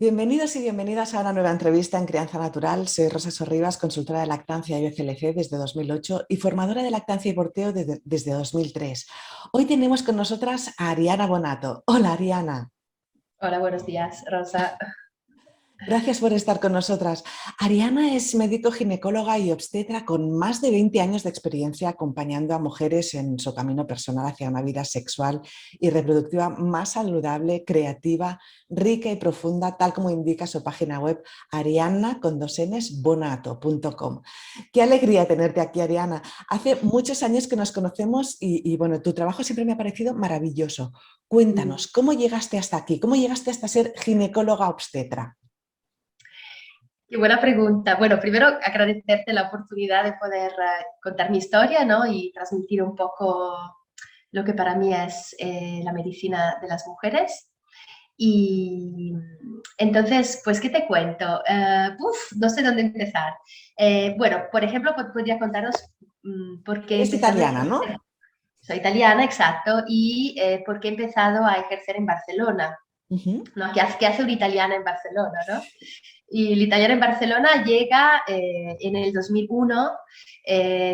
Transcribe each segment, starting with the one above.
Bienvenidos y bienvenidas a una nueva entrevista en Crianza Natural. Soy Rosa Sorribas, consultora de lactancia y BCLC desde 2008 y formadora de lactancia y porteo desde 2003. Hoy tenemos con nosotras a Ariana Bonato. Hola, Ariana. Hola, buenos días, Rosa. Gracias por estar con nosotras. Ariana es médico ginecóloga y obstetra con más de 20 años de experiencia acompañando a mujeres en su camino personal hacia una vida sexual y reproductiva más saludable, creativa, rica y profunda, tal como indica su página web arianna.bonato.com. Qué alegría tenerte aquí, Ariana. Hace muchos años que nos conocemos y bueno, tu trabajo siempre me ha parecido maravilloso. Mm, Cuéntanos, ¿cómo llegaste hasta aquí? ¿Cómo llegaste hasta ser ginecóloga obstetra? Qué buena pregunta. Bueno, primero agradecerte la oportunidad de poder contar mi historia, ¿no? Y transmitir un poco lo que para mí es la medicina de las mujeres. Y entonces, pues, ¿qué te cuento? No sé dónde empezar. Bueno, por ejemplo, podría contaros por qué he Eres empezado a italiana, ejercer. ¿no? Soy italiana, exacto, y por qué he empezado a ejercer en Barcelona. Ujú. ¿No? ¿Qué hace una italiana en Barcelona, ¿no? Y la italiana en Barcelona llega en el 2001,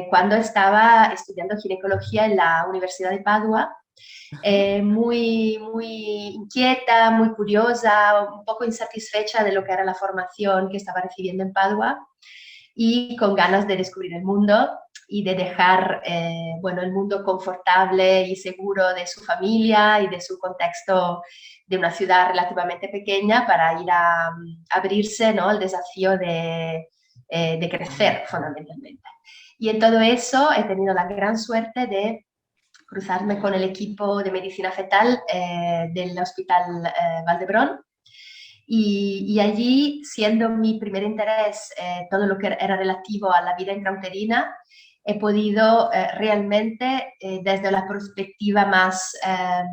cuando estaba estudiando ginecología en la Universidad de Padua, Ajá. muy inquieta, muy curiosa, un poco insatisfecha de lo que era la formación que estaba recibiendo en Padua y con ganas de descubrir el mundo y de dejar bueno, el mundo confortable y seguro de su familia y de su contexto de una ciudad relativamente pequeña para ir a abrirse, ¿no?, al desafío de crecer fundamentalmente. Y en todo eso he tenido la gran suerte de cruzarme con el equipo de medicina fetal del Hospital Valdebrón y allí, siendo mi primer interés todo lo que era relativo a la vida intrauterina, he podido realmente, desde la perspectiva más,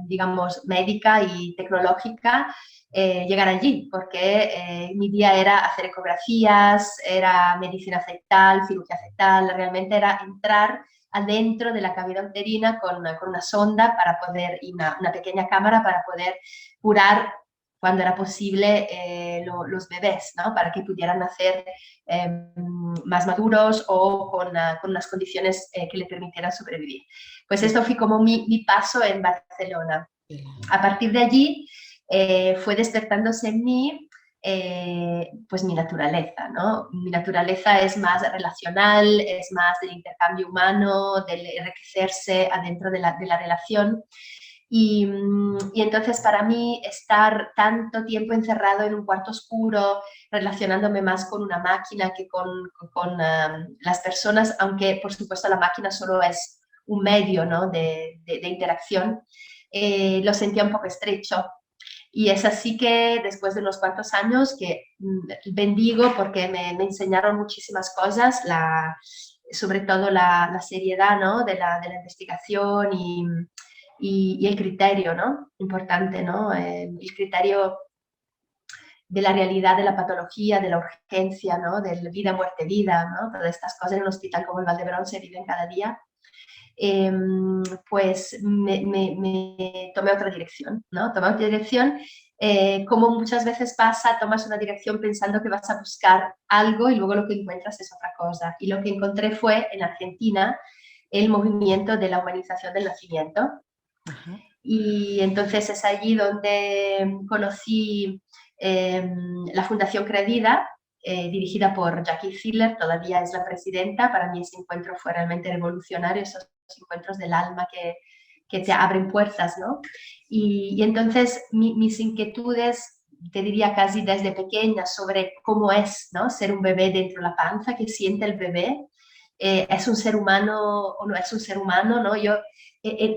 digamos, médica y tecnológica, llegar allí, porque mi día era hacer ecografías, era medicina fetal, cirugía fetal, realmente era entrar adentro de la cavidad uterina con una sonda para poder, y una pequeña cámara para poder curar cuando era posible los bebés, ¿no? Para que pudieran nacer más maduros o con unas condiciones que le permitieran sobrevivir. Pues esto fue como mi paso en Barcelona. A partir de allí fue despertándose en mí pues mi naturaleza, ¿no? Mi naturaleza es más relacional, es más del intercambio humano, del enriquecerse adentro de la relación. Y entonces para mí estar tanto tiempo encerrado en un cuarto oscuro, relacionándome más con una máquina que con las personas, aunque por supuesto la máquina solo es un medio, ¿no?, de interacción, lo sentía un poco estrecho. Y es así que después de unos cuantos años que bendigo porque me enseñaron muchísimas cosas, sobre todo la seriedad, ¿no?, de la investigación y el criterio, ¿no?, importante, ¿no? El criterio de la realidad de la patología, de la urgencia, ¿no?, de vida, muerte, vida, ¿no? Todas estas cosas en un hospital como el Valdebrón se viven cada día. Eh, pues me tomé otra dirección, ¿no? Tomé otra dirección, como muchas veces pasa, tomas una dirección pensando que vas a buscar algo y luego lo que encuentras es otra cosa. Y lo que encontré fue en Argentina el movimiento de la humanización del nacimiento. Ajá. Y entonces es allí donde conocí la Fundación Credida, dirigida por Jackie Ziller, todavía es la presidenta. Para mí ese encuentro fue realmente revolucionario, esos encuentros del alma que te abren puertas, ¿no? Y entonces mis inquietudes, te diría casi desde pequeña, sobre cómo es, ¿no?, ser un bebé dentro de la panza, qué siente el bebé, es un ser humano o no es un ser humano, ¿no? Yo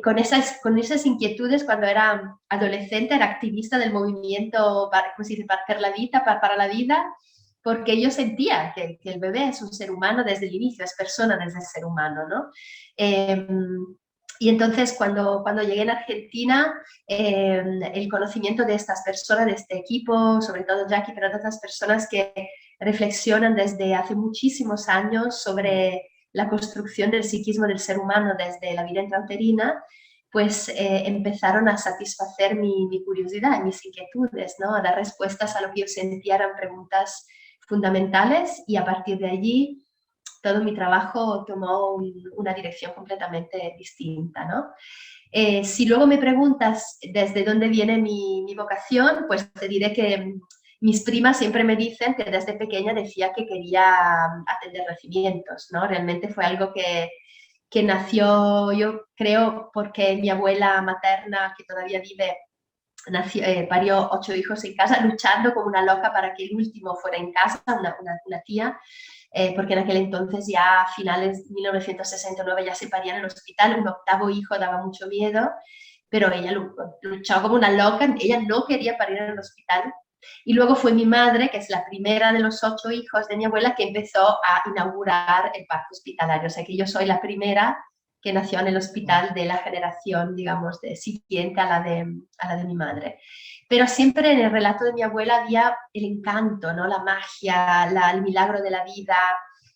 con esas inquietudes cuando era adolescente, era activista del movimiento ¿cómo se dice?, per la vida, para la vida, porque yo sentía que el bebé es un ser humano desde el inicio, es persona desde el ser humano, ¿no? Eh, y entonces cuando llegué en Argentina, el conocimiento de estas personas, de este equipo, sobre todo Jackie, pero de otras personas que reflexionan desde hace muchísimos años sobre la construcción del psiquismo del ser humano desde la vida intrauterina, pues empezaron a satisfacer mi curiosidad y mis inquietudes, ¿no? A dar respuestas a lo que yo sentía eran preguntas fundamentales y a partir de allí todo mi trabajo tomó una dirección completamente distinta, ¿no? Si luego me preguntas desde dónde viene mi vocación, pues te diré que mis primas siempre me dicen que desde pequeña decía que quería atender recibimientos, ¿no? Realmente fue algo que nació, yo creo, porque mi abuela materna, que todavía vive, parió 8 hijos en casa, luchando como una loca para que el último fuera en casa, una tía, porque en aquel entonces ya a finales de 1969 ya se paría en el hospital, un octavo hijo daba mucho miedo, pero ella luchó como una loca, ella no quería parir en el hospital. Y luego fue mi madre, que es la primera de los 8 hijos de mi abuela, que empezó a inaugurar el parto hospitalario. O sea que yo soy la primera que nació en el hospital de la generación, digamos, siguiente a la de mi madre. Pero siempre en el relato de mi abuela había el encanto, ¿no? La magia, el milagro de la vida.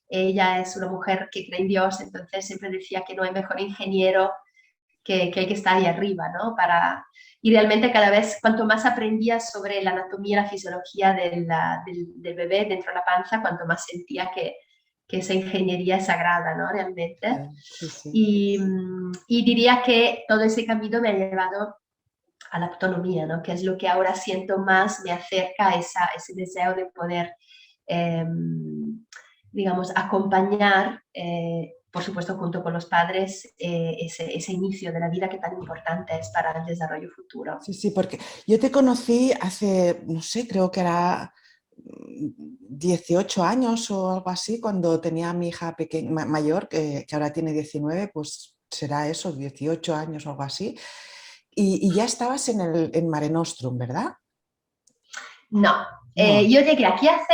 Ella es una mujer que cree en Dios, entonces siempre decía que no hay mejor ingeniero que el que está ahí arriba, ¿no? Y realmente cada vez, cuanto más aprendía sobre la anatomía y la fisiología del bebé dentro de la panza, cuanto más sentía que esa ingeniería es sagrada, ¿no? Realmente. Sí, sí. Y diría que todo ese camino me ha llevado a la autonomía, ¿no? Que es lo que ahora siento más, me acerca a ese deseo de poder, eh, digamos, acompañar, por supuesto, junto con los padres, ese inicio de la vida que tan importante es para el desarrollo futuro. Sí, sí, porque yo te conocí hace, no sé, creo que era 18 años o algo así, cuando tenía a mi hija mayor, que ahora tiene 19, pues será eso, 18 años o algo así. Y ya estabas en Mare Nostrum, ¿verdad? No, No, yo llegué aquí hace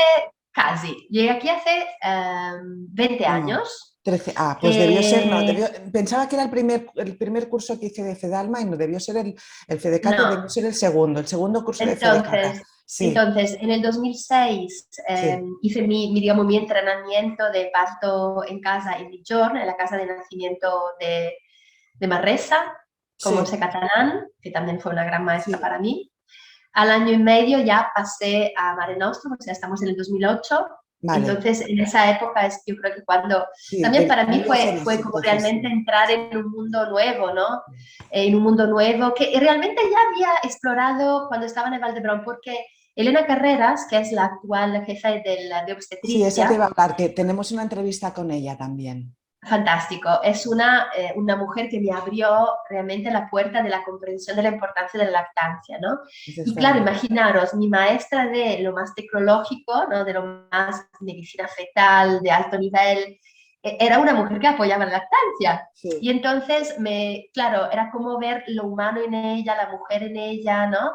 20 no, no. años. 13. Ah, pues debió ser, no, Eh, pensaba que era el primer curso que hice de FEDALMA y no debió ser el FEDECATE, debió no, ser el segundo curso de FEDECATA. Entonces, Sí, entonces, en el 2006 sí, hice digamos, mi entrenamiento de parto en casa en Dijon, en la casa de nacimiento de Marresa, como sí, se catalán, que también fue una gran maestra sí, para mí. Al año y medio ya pasé a Mare Nostrum, o sea, estamos en el 2008. vale. Entonces, en esa época es yo creo que cuando Sí, también para mí debía ser fue eso, como entonces realmente sí. entrar en un mundo nuevo, ¿no? En un mundo nuevo que realmente ya había explorado cuando estaba en el Valdebrón, porque Elena Carreras, que es la actual jefa de Sí, eso te obstetricia, iba a hablar, que tenemos una entrevista con ella también. fantástico. Es una mujer que me abrió realmente la puerta de la comprensión de la importancia de la lactancia, ¿no? Eso es Y claro, verdad. imaginaros, mi maestra de lo más tecnológico, ¿no? De lo más medicina fetal, de alto nivel, era una mujer que apoyaba la lactancia. Y Sí, entonces, claro, era como ver lo humano en ella, la mujer en ella, ¿no?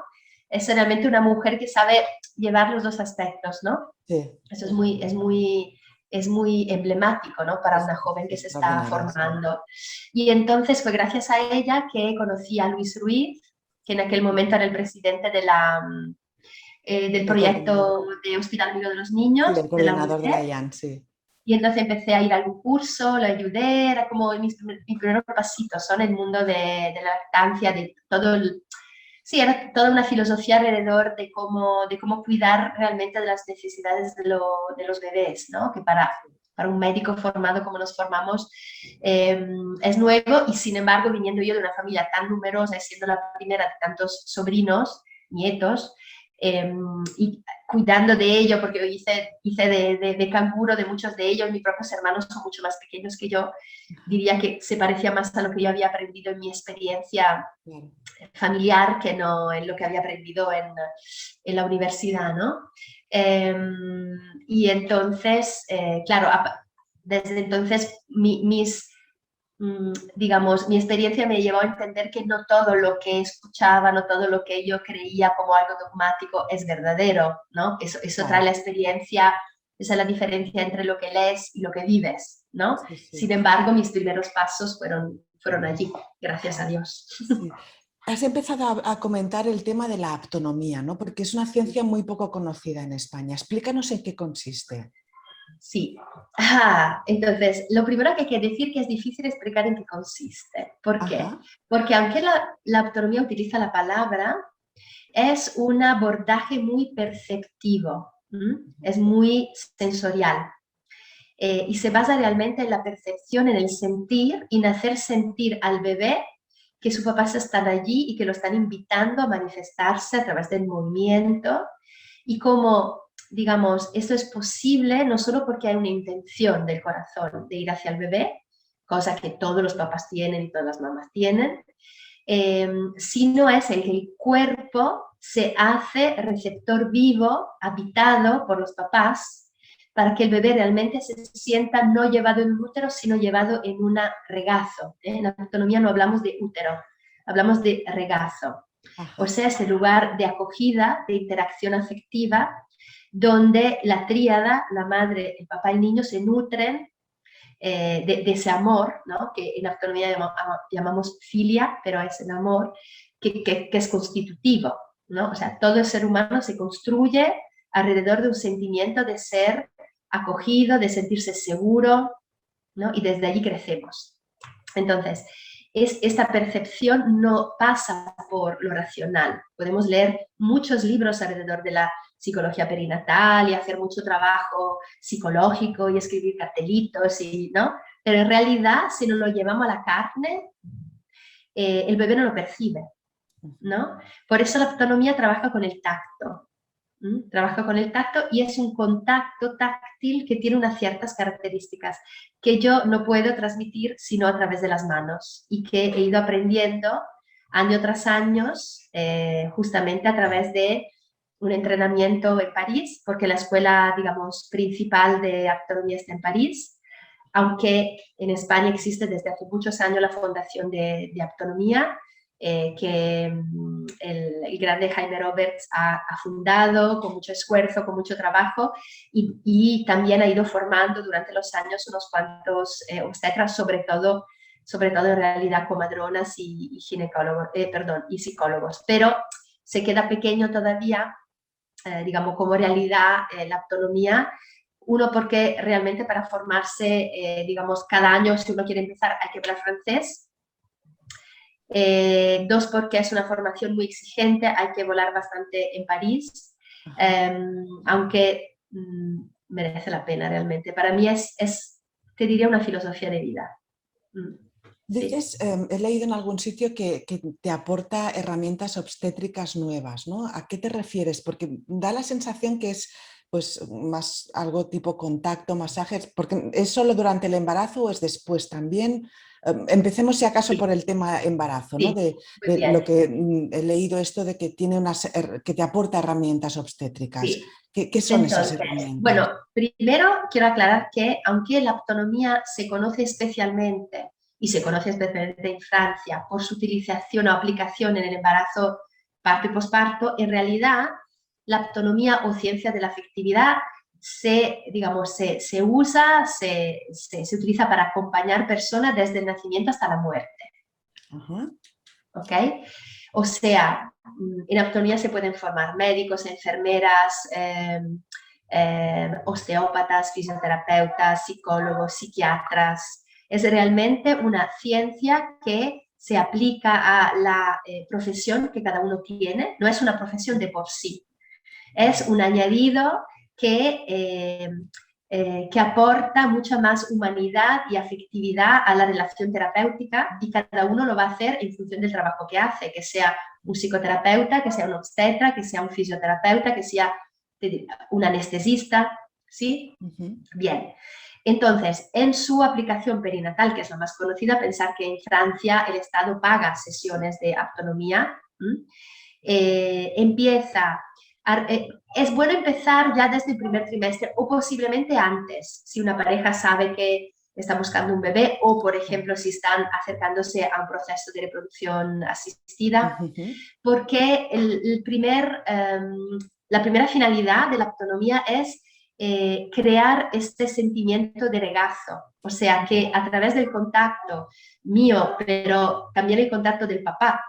Es realmente una mujer que sabe llevar los dos aspectos, ¿no? sí, Eso es muy emblemático, ¿no? Para es, una joven es que se está extraordinaria, sí. formando. Y entonces fue gracias a ella que conocí a Luis Ruiz, que en aquel momento era el presidente del El coordinador, proyecto de Hospital Amigo de los sí, Niños el de la coordinador de la UNICEF. IAN, sí. Y entonces empecé a ir a algún curso, lo ayudé, era como mis primeros pasitos, son el mundo de la lactancia, de todo el, sí, era toda una filosofía alrededor de cómo cuidar realmente de las necesidades de los bebés, ¿no? Que para un médico formado como nos formamos es nuevo y sin embargo viniendo yo de una familia tan numerosa y siendo la primera de tantos sobrinos, nietos, y cuidando de ello, porque yo hice de canguro de muchos de ellos, mis propios hermanos son mucho más pequeños que yo, diría que se parecía más a lo que yo había aprendido en mi experiencia Claro. familiar que no en lo que había aprendido en la universidad, ¿no? Eh, y entonces, claro, desde entonces digamos, mi experiencia me llevó a entender que no todo lo que escuchaba, no todo lo que yo creía como algo dogmático es verdadero, ¿no? Eso trae Claro, la experiencia, esa es la diferencia entre lo que lees y lo que vives, ¿no? sí, sí. Sin embargo, mis primeros pasos fueron allí, gracias a Dios. Sí. Has empezado a comentar el tema de la aptonomía, ¿no? Porque es una ciencia muy poco conocida en España. Explícanos en qué consiste. Sí. Entonces, lo primero que hay que decir que es difícil explicar en qué consiste. ¿Por qué? Ajá, Porque aunque la autonomía utiliza la palabra, es un abordaje muy perceptivo, es muy sensorial. Y se basa realmente en la percepción, en el sentir y en hacer sentir al bebé que sus papás están allí y que lo están invitando a manifestarse a través del movimiento y como, digamos, esto es posible no solo porque hay una intención del corazón de ir hacia el bebé, cosa que todos los papás tienen y todas las mamás tienen, sino es el que el cuerpo se hace receptor vivo, habitado por los papás, para que el bebé realmente se sienta no llevado en un útero, sino llevado en un regazo. En la autonomía no hablamos de útero, hablamos de regazo. O ajá. sea, ese lugar de acogida, de interacción afectiva, donde la tríada, la madre, el papá y el niño se nutren de ese amor, ¿no? Que en autonomía llamamos filia, pero es el amor que es constitutivo, ¿no? O sea, todo el ser humano se construye alrededor de un sentimiento de ser acogido, de sentirse seguro, ¿no? Y desde allí crecemos. Entonces, esta percepción no pasa por lo racional. Podemos leer muchos libros alrededor de la psicología perinatal y hacer mucho trabajo psicológico y escribir cartelitos, ¿no? Pero en realidad, si no lo llevamos a la carne, el bebé no lo percibe, ¿no? Por eso la autonomía trabaja con el tacto. Trabaja con el tacto y es un contacto táctil que tiene unas ciertas características que yo no puedo transmitir sino a través de las manos y que he ido aprendiendo año tras año justamente a través de un entrenamiento en París, porque la escuela, digamos, principal de autonomía está en París, aunque en España existe desde hace muchos años la Fundación de Autonomía, que el grande Jaime Roberts ha fundado con mucho esfuerzo, con mucho trabajo y también ha ido formando durante los años unos cuantos obstetras, sobre todo en realidad comadronas y ginecólogos, perdón, y psicólogos, pero se queda pequeño todavía, digamos, como realidad la autonomía. Uno, porque realmente para formarse, digamos, cada año, si uno quiere empezar, hay que hablar francés. Dos, porque es una formación muy exigente, hay que volar bastante en París, aunque merece la pena realmente. Para mí te diría, una filosofía de vida. Sí. Dices, he leído en algún sitio que te aporta herramientas obstétricas nuevas, ¿no? ¿A qué te refieres? Porque da la sensación que es pues más algo tipo contacto, masajes, porque ¿es solo durante el embarazo o es después también? Empecemos si acaso por Sí, el tema embarazo, ¿no? sí, muy De lo bien. que he leído esto de que tiene que te aporta herramientas obstétricas. Sí. ¿Qué son esas Entonces, herramientas? bueno, primero quiero aclarar que aunque la autonomía se conoce especialmente, y se conoce especialmente en Francia, por su utilización o aplicación en el embarazo, parto y posparto, en realidad la autonomía o ciencia de la afectividad digamos, se usa, se utiliza para acompañar personas desde el nacimiento hasta la muerte. Ajá. ¿Ok? O sea, en autonomía se pueden formar médicos, enfermeras, osteópatas, fisioterapeutas, psicólogos, psiquiatras. Es realmente una ciencia que se aplica a la profesión que cada uno tiene. No es una profesión de por sí, es un añadido que aporta mucha más humanidad y afectividad a la relación terapéutica y cada uno lo va a hacer en función del trabajo que hace, que sea un psicoterapeuta, que sea un obstetra, que sea un fisioterapeuta, que sea un anestesista, ¿sí? Uh-huh. Bien. Entonces, en su aplicación perinatal, que es la más conocida, pensar que en Francia el Estado paga sesiones de autonomía, empieza es bueno empezar ya desde el primer trimestre o posiblemente antes, si una pareja sabe que está buscando un bebé o, por ejemplo, si están acercándose a un proceso de reproducción asistida, Uh-huh. porque la primera finalidad de la autonomía es crear este sentimiento de regazo, o sea, que a través del contacto mío, pero también el contacto del papá,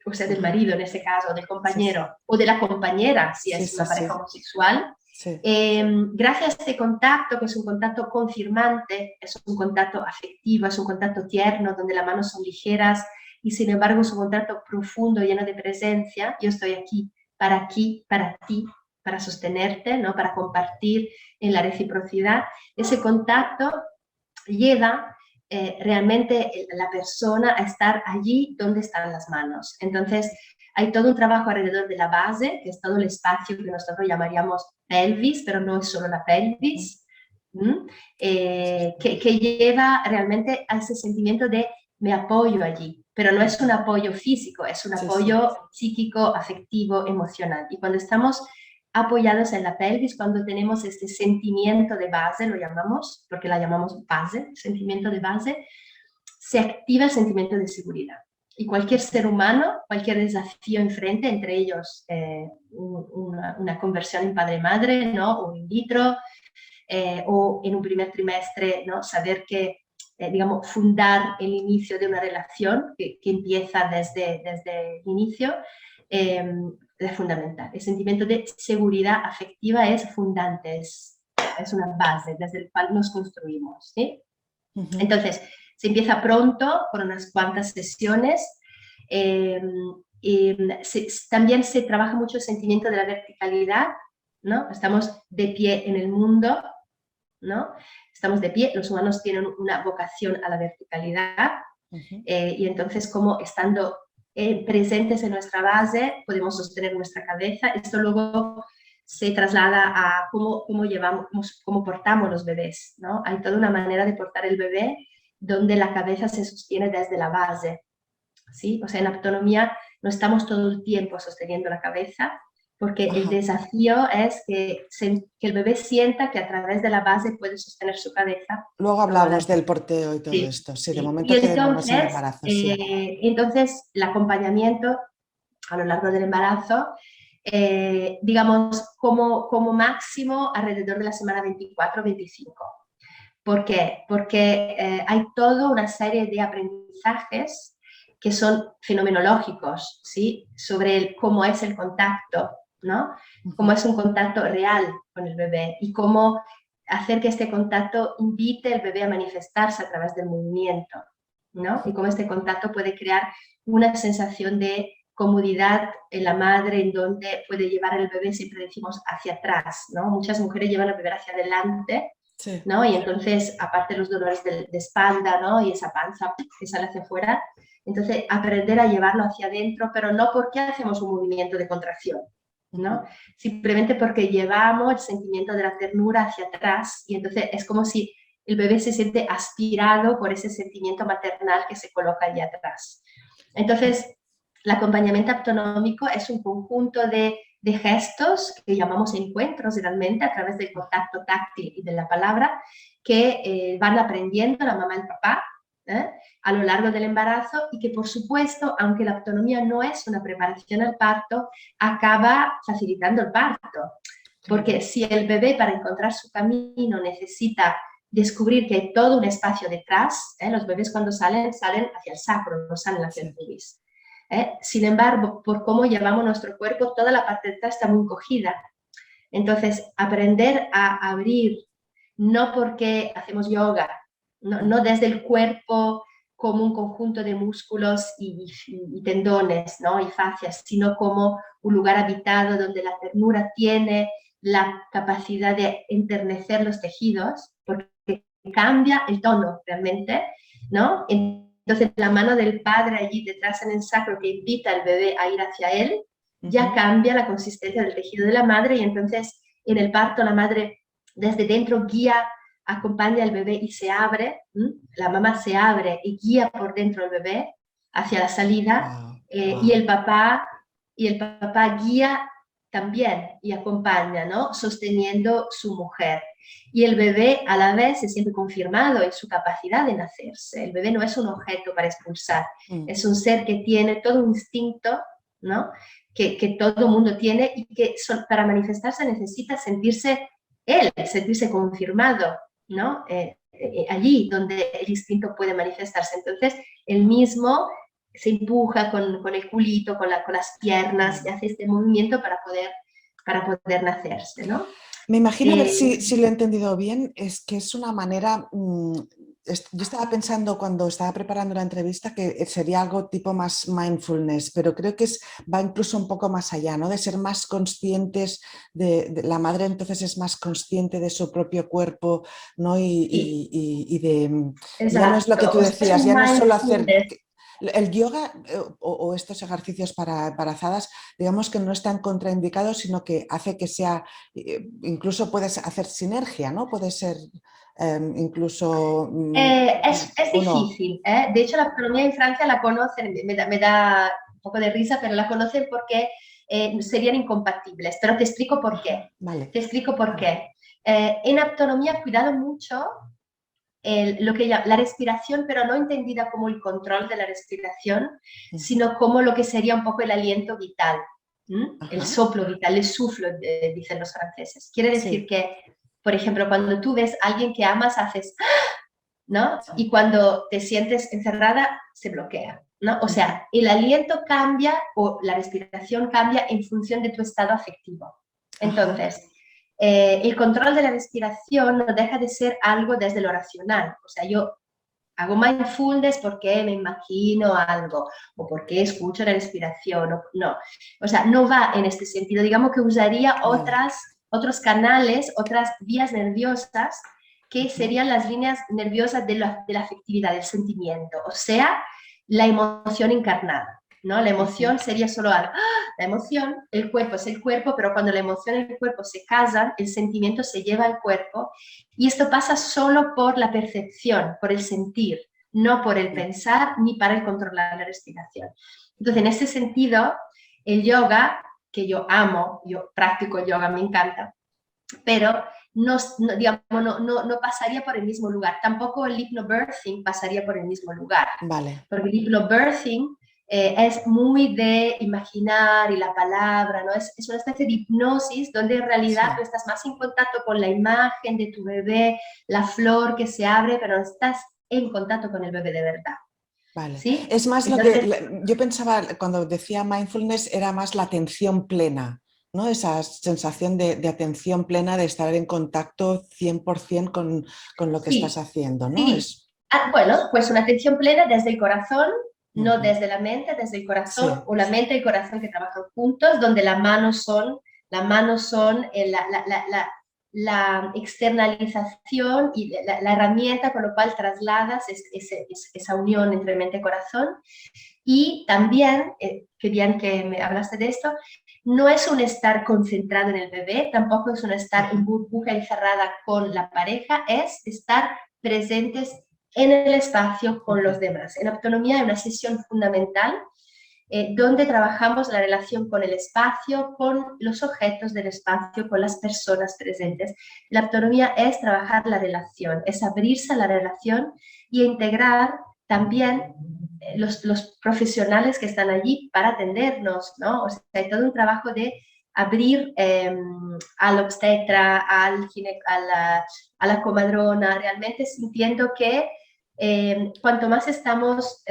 o sea, del Uh-huh. marido en ese caso, del Sí, compañero, o de la compañera, si sí, es sí, una pareja sí. homosexual, Sí. Gracias a este contacto, que es un contacto confirmante, es un contacto afectivo, es un contacto tierno, donde las manos son ligeras y sin embargo es un contacto profundo, lleno de presencia. Yo estoy aquí, para ti, para sostenerte, ¿no? Para compartir en la reciprocidad. Ese contacto lleva realmente la persona a estar allí donde están las manos. Entonces, hay todo un trabajo alrededor de la base, que es todo el espacio que nosotros llamaríamos pelvis, pero no es solo la pelvis, que lleva realmente a ese sentimiento de me apoyo allí, pero no es un apoyo físico, es un apoyo psíquico, afectivo, emocional. Y cuando estamos apoyados en la pelvis, cuando tenemos este sentimiento de base, lo llamamos, porque la llamamos base, sentimiento de base, se activa el sentimiento de seguridad. Y cualquier ser humano, cualquier desafío enfrente, entre ellos una conversión en padre-madre, ¿no? O in vitro, o en un primer trimestre, ¿no? Saber que, digamos, fundar el inicio de una relación que empieza desde el inicio, es fundamental. El sentimiento de seguridad afectiva es fundante, es una base desde la cual nos construimos, ¿sí? Entonces, se empieza pronto, con unas cuantas sesiones. También se trabaja mucho el sentimiento de la verticalidad, ¿no? Estamos de pie en el mundo, ¿no? Estamos de pie, los humanos tienen una vocación a la verticalidad, y entonces como estando presentes en nuestra base podemos sostener nuestra cabeza. Esto luego se traslada a cómo portamos los bebés, ¿no? Hay toda una manera de portar el bebé donde la cabeza se sostiene desde la base, ¿sí? O sea, en autonomía no estamos todo el tiempo sosteniendo la cabeza, porque el desafío es que el bebé sienta que a través de la base puede sostener su cabeza. Luego hablamos del porteo y todo esto. Sí, de momento Y quedémonos en el embarazo. entonces, el acompañamiento a lo largo del embarazo, digamos, como máximo alrededor de la semana 24-25. ¿Por qué? Porque hay toda una serie de aprendizajes que son fenomenológicos, ¿sí? Sobre cómo es el contacto, ¿no? Cómo es un contacto real con el bebé y cómo hacer que este contacto invite al bebé a manifestarse a través del movimiento, ¿no? Y cómo este contacto puede crear una sensación de comodidad en la madre, en donde puede llevar al bebé, siempre decimos, hacia atrás, ¿no? Muchas mujeres llevan al bebé hacia adelante, ¿no? Y entonces, aparte de los dolores de espalda, ¿no? Y esa panza que sale hacia afuera, entonces aprender a llevarlo hacia adentro, pero no porque hacemos un movimiento de contracción, ¿no? Simplemente porque llevamos el sentimiento de la ternura hacia atrás y entonces es como si el bebé se siente aspirado por ese sentimiento maternal que se coloca allí atrás. Entonces, el acompañamiento autonómico es un conjunto de gestos que llamamos encuentros realmente a través del contacto táctil y de la palabra que van aprendiendo la mamá y el papá a lo largo del embarazo y que, por supuesto, aunque la autonomía no es una preparación al parto, acaba facilitando el parto. Porque si el bebé para encontrar su camino necesita descubrir que hay todo un espacio detrás, los bebés cuando salen hacia el sacro, no salen hacia el pubis. Sin embargo, por cómo llevamos nuestro cuerpo, toda la parte de atrás está muy encogida. Entonces, aprender a abrir, no porque hacemos yoga, no desde el cuerpo como un conjunto de músculos y tendones, ¿no? Y fascias, sino como un lugar habitado donde la ternura tiene la capacidad de enternecer los tejidos, porque cambia el tono realmente, ¿no? Entonces, la mano del padre allí detrás en el sacro que invita al bebé a ir hacia él, ya cambia la consistencia del tejido de la madre y entonces en el parto la madre desde dentro guía, acompaña al bebé y se abre, la mamá se abre y guía por dentro al bebé hacia la salida y el papá guía también y acompaña, ¿no? Sosteniendo su mujer. Y el bebé a la vez se siente confirmado en su capacidad de nacerse. El bebé no es un objeto para expulsar, es un ser que tiene todo un instinto, ¿no? Que todo mundo tiene y que para manifestarse necesita sentirse él, sentirse confirmado, ¿no? Allí donde el instinto puede manifestarse. Entonces, él mismo se empuja con el culito, con las piernas y hace este movimiento para poder nacerse, ¿no? Me imagino, a ver Eh, si lo he entendido bien, es que es una manera, yo estaba pensando cuando estaba preparando la entrevista que sería algo tipo más mindfulness, pero creo que va incluso un poco más allá, ¿no? De ser más conscientes, la madre entonces es más consciente de su propio cuerpo, ¿no? sí, Ya no es lo que exacto. tú O sea, es decías, un ya no es solo hacer... mindfulness. El yoga o estos ejercicios para embarazadas, digamos que no están contraindicados, sino que hace que sea, incluso puedes hacer sinergia, ¿no? Puede ser incluso, Es o no, difícil, ¿eh? De hecho, la autonomía en Francia la conocen, me da un poco de risa, pero la conocen porque serían incompatibles. Pero te explico por qué. vale. Te explico por qué. En autonomía, cuidado mucho lo que la respiración, pero no entendida como el control de la respiración, sino como lo que sería un poco el aliento vital, el Ajá, soplo vital, el suflo, dicen los franceses. Quiere decir sí, que, por ejemplo, cuando tú ves a alguien que amas, haces, ¿no? sí. Y cuando te sientes encerrada, se bloquea, ¿no? O sea, el aliento cambia o la respiración cambia en función de tu estado afectivo. Ajá, Entonces, el control de la respiración no deja de ser algo desde lo racional. O sea, yo hago mindfulness porque me imagino algo o porque escucho la respiración. No, o sea, no va en este sentido. Digamos que usaría vale. otros canales, otras vías nerviosas que Ujú, serían las líneas nerviosas de la afectividad, del sentimiento, o sea, la emoción encarnada. ¿No? La ujú, emoción sería solo algo. La emoción, el cuerpo es el cuerpo, pero cuando la emoción y el cuerpo se casan, el sentimiento se lleva al cuerpo y esto pasa solo por la percepción, por el sentir, no por el sí, pensar ni para el controlar la respiración. Entonces, en ese sentido, el yoga, que yo amo, yo practico yoga, me encanta, pero digamos, no pasaría por el mismo lugar. Tampoco el hypnobirthing pasaría por el mismo lugar, vale. porque el hypnobirthing es muy de imaginar y la palabra, ¿no? Es una especie de hipnosis donde en realidad tú Sí. estás más en contacto con la imagen de tu bebé, la flor que se abre, pero no estás en contacto con el bebé de verdad, Vale. ¿sí? Es más lo que Entonces, yo pensaba cuando decía mindfulness, era más la atención plena, ¿no? Esa sensación de atención plena, de estar en contacto 100% con lo que estás sí, haciendo, ¿no? sí. Bueno, pues una atención plena desde el corazón, no Ujú, desde la mente, desde el corazón, sí, o la mente y el corazón que trabajan juntos, donde las manos son la externalización y la herramienta con lo cual trasladas esa unión entre mente y corazón. Y también, que bien que me hablaste de esto, no es un estar concentrado en el bebé, tampoco es un estar en ajá, burbuja encerrada con la pareja, es estar presentes en el espacio con ujú, los demás. En autonomía hay una sesión fundamental donde trabajamos la relación con el espacio, con los objetos del espacio, con las personas presentes. La autonomía es trabajar la relación, es abrirse a la relación y integrar también los profesionales que están allí para atendernos, ¿no? O sea, hay todo un trabajo de abrir al obstetra, a la comadrona, realmente sintiendo que cuanto más estamos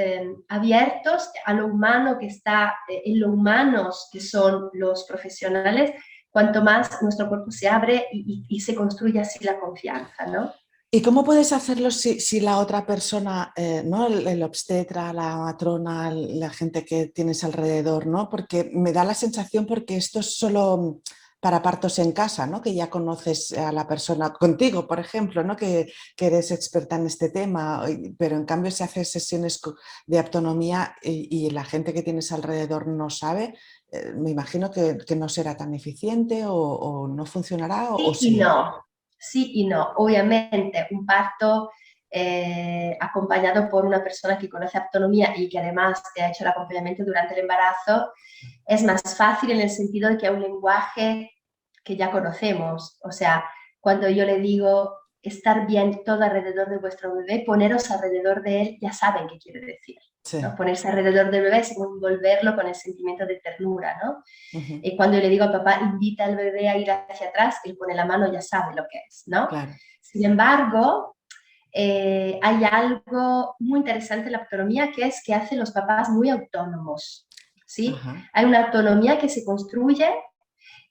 abiertos a lo humano que está, en lo humanos que son los profesionales, cuanto más nuestro cuerpo se abre y se construye así la confianza, ¿no? ¿Y cómo puedes hacerlo si la otra persona, ¿no? El obstetra, la matrona, la gente que tienes alrededor, ¿no? Porque me da la sensación, porque esto es solo para partos en casa, ¿no? Que ya conoces a la persona contigo, por ejemplo, ¿no? Que eres experta en este tema, pero en cambio si haces sesiones de autonomía y la gente que tienes alrededor no sabe, me imagino que no será tan eficiente o no funcionará o Sí y sí. no, sí y no. Obviamente, un parto acompañado por una persona que conoce autonomía y que además te ha hecho el acompañamiento durante el embarazo es más fácil en el sentido de que hay un lenguaje que ya conocemos. O sea, cuando yo le digo estar bien todo alrededor de vuestro bebé, poneros alrededor de él, ya saben qué quiere decir. ¿No? Sí. Ponerse alrededor del bebé es envolverlo con el sentimiento de ternura, ¿no? Ujú, Y cuando yo le digo a papá, invita al bebé a ir hacia atrás, él pone la mano, ya sabe lo que es, ¿no? claro. Sin embargo, hay algo muy interesante en la autonomía que es que hace los papás muy autónomos, ¿sí? Ajá. Hay una autonomía que se construye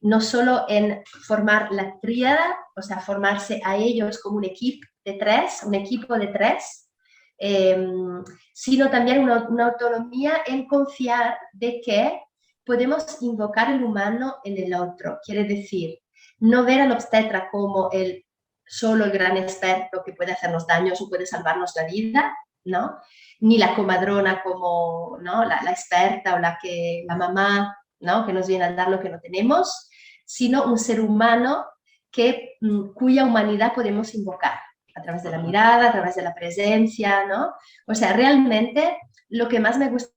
no solo en formar la tríada, o sea, formarse a ellos como un equipo de tres, eh, sino también una autonomía en confiar de que podemos invocar el humano en el otro. Quiere decir, no ver al obstetra como solo el gran experto que puede hacernos daños o puede salvarnos la vida, ¿no? Ni la comadrona como, ¿no?, la experta o la mamá, ¿no?, que nos viene a dar lo que no tenemos, sino un ser humano cuya humanidad podemos invocar a través de la mirada, a través de la presencia, ¿no? O sea, realmente lo que más me gusta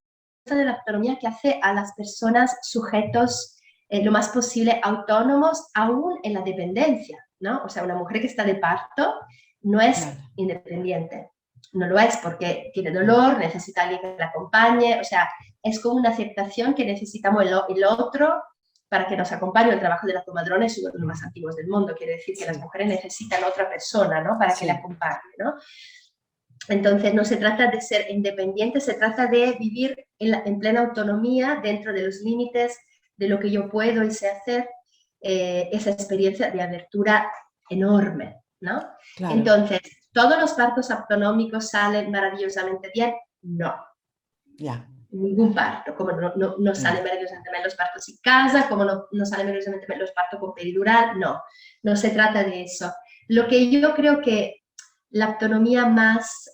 de la autonomía que hace a las personas sujetos lo más posible autónomos, aún en la dependencia, ¿no? O sea, una mujer que está de parto no es independiente, no lo es porque tiene dolor, necesita a alguien que la acompañe, o sea, es como una aceptación que necesitamos el otro para que nos acompañe. El trabajo de la comadrona es uno de los más antiguos del mundo, quiere decir que las mujeres necesitan otra persona, ¿no?, para que la acompañe, ¿no? Entonces no se trata de ser independiente, se trata de vivir en plena autonomía dentro de los límites de lo que yo puedo y sé hacer, esa experiencia de abertura enorme, ¿no? Claro. Entonces, ¿todos los partos autonómicos salen maravillosamente bien? No. Ya. Ningún parto, como no salen maravillosamente bien los partos en casa, como no salen maravillosamente bien los partos con peridural, no se trata de eso. Lo que yo creo que la autonomía más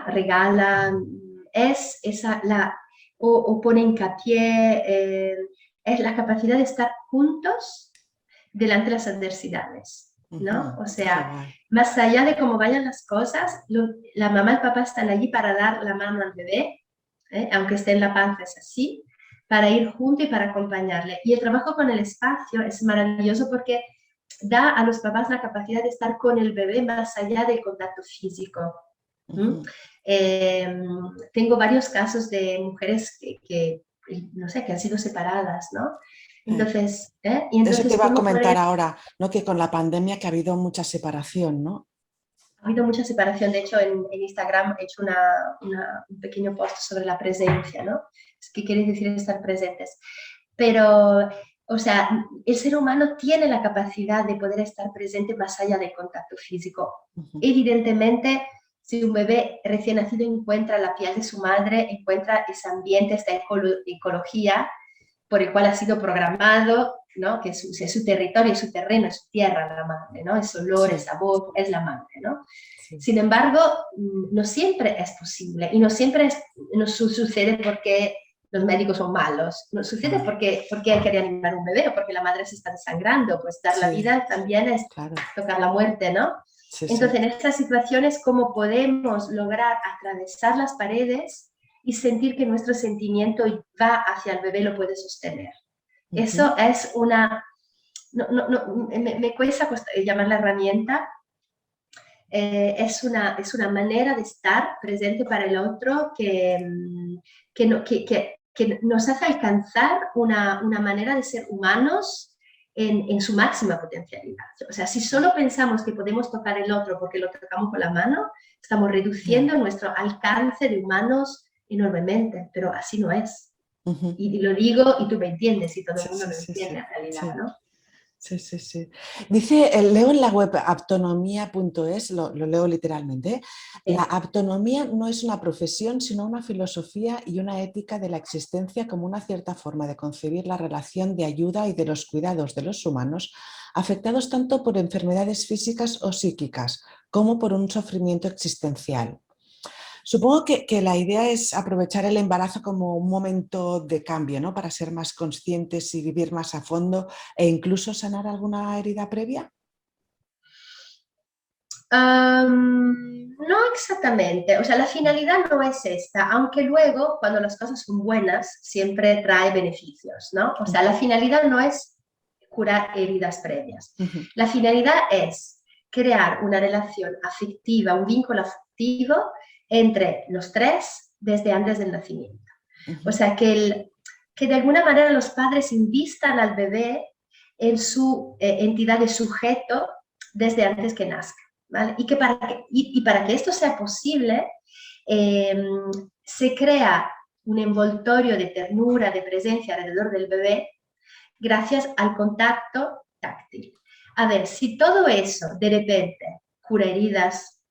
regala, es o pone hincapié, es la capacidad de estar juntos delante de las adversidades, ¿no? O sea, más allá de cómo vayan las cosas, la mamá y el papá están allí para dar la mano al bebé, aunque esté en la panza, es así, para ir juntos y para acompañarle. Y el trabajo con el espacio es maravilloso porque da a los papás la capacidad de estar con el bebé más allá del contacto físico. Tengo varios casos de mujeres que no sé, que han sido separadas, ¿no? Entonces, eso te iba a comentar ahora, ¿no?, que con la pandemia que ha habido mucha separación, ¿no? Ha habido mucha separación. De hecho, en Instagram he hecho un pequeño post sobre la presencia, ¿no? ¿Qué quiere decir estar presentes? Pero, o sea, el ser humano tiene la capacidad de poder estar presente más allá del contacto físico. Evidentemente, si un bebé recién nacido encuentra la piel de su madre, encuentra ese ambiente, esta ecología por el cual ha sido programado, ¿no?, que es su territorio, su terreno, es su tierra, la madre, ¿no? Es olor, es sabor, es la madre, ¿no? Sin embargo, no siempre es posible y no siempre nos sucede porque los médicos son malos, nos sucede porque hay que reanimar un bebé o porque la madre se está desangrando, pues dar la vida también es tocar la muerte, ¿no? Entonces, en estas situaciones, ¿cómo podemos lograr atravesar las paredes y sentir que nuestro sentimiento va hacia el bebé, lo puede sostener? Eso es me cuesta llamar la herramienta, es una manera de estar presente para el otro que nos hace alcanzar una manera de ser humanos en su máxima potencialidad. O sea, si solo pensamos que podemos tocar el otro porque lo tocamos con la mano, estamos reduciendo nuestro alcance de humanos enormemente, pero así no es. Y lo digo y tú me entiendes y todo el mundo lo entiende en realidad, ¿no? Sí. Dice, leo en la web aptonomía.es, lo leo literalmente. La aptonomía no es una profesión, sino una filosofía y una ética de la existencia como una cierta forma de concebir la relación de ayuda y de los cuidados de los humanos afectados tanto por enfermedades físicas o psíquicas como por un sufrimiento existencial. Supongo que la idea es aprovechar el embarazo como un momento de cambio, ¿no?, para ser más conscientes y vivir más a fondo e incluso sanar alguna herida previa. No exactamente, o sea, la finalidad no es esta, aunque luego cuando las cosas son buenas siempre trae beneficios, ¿no? O sea, la finalidad no es curar heridas previas, la finalidad es crear una relación afectiva, un vínculo afectivo entre los tres desde antes del nacimiento. O sea, que de alguna manera los padres invistan al bebé en su entidad de sujeto desde antes que nazca, ¿vale? Y para que esto sea posible, se crea un envoltorio de ternura, de presencia alrededor del bebé, gracias al contacto táctil. A ver, si todo eso de repente cura heridas,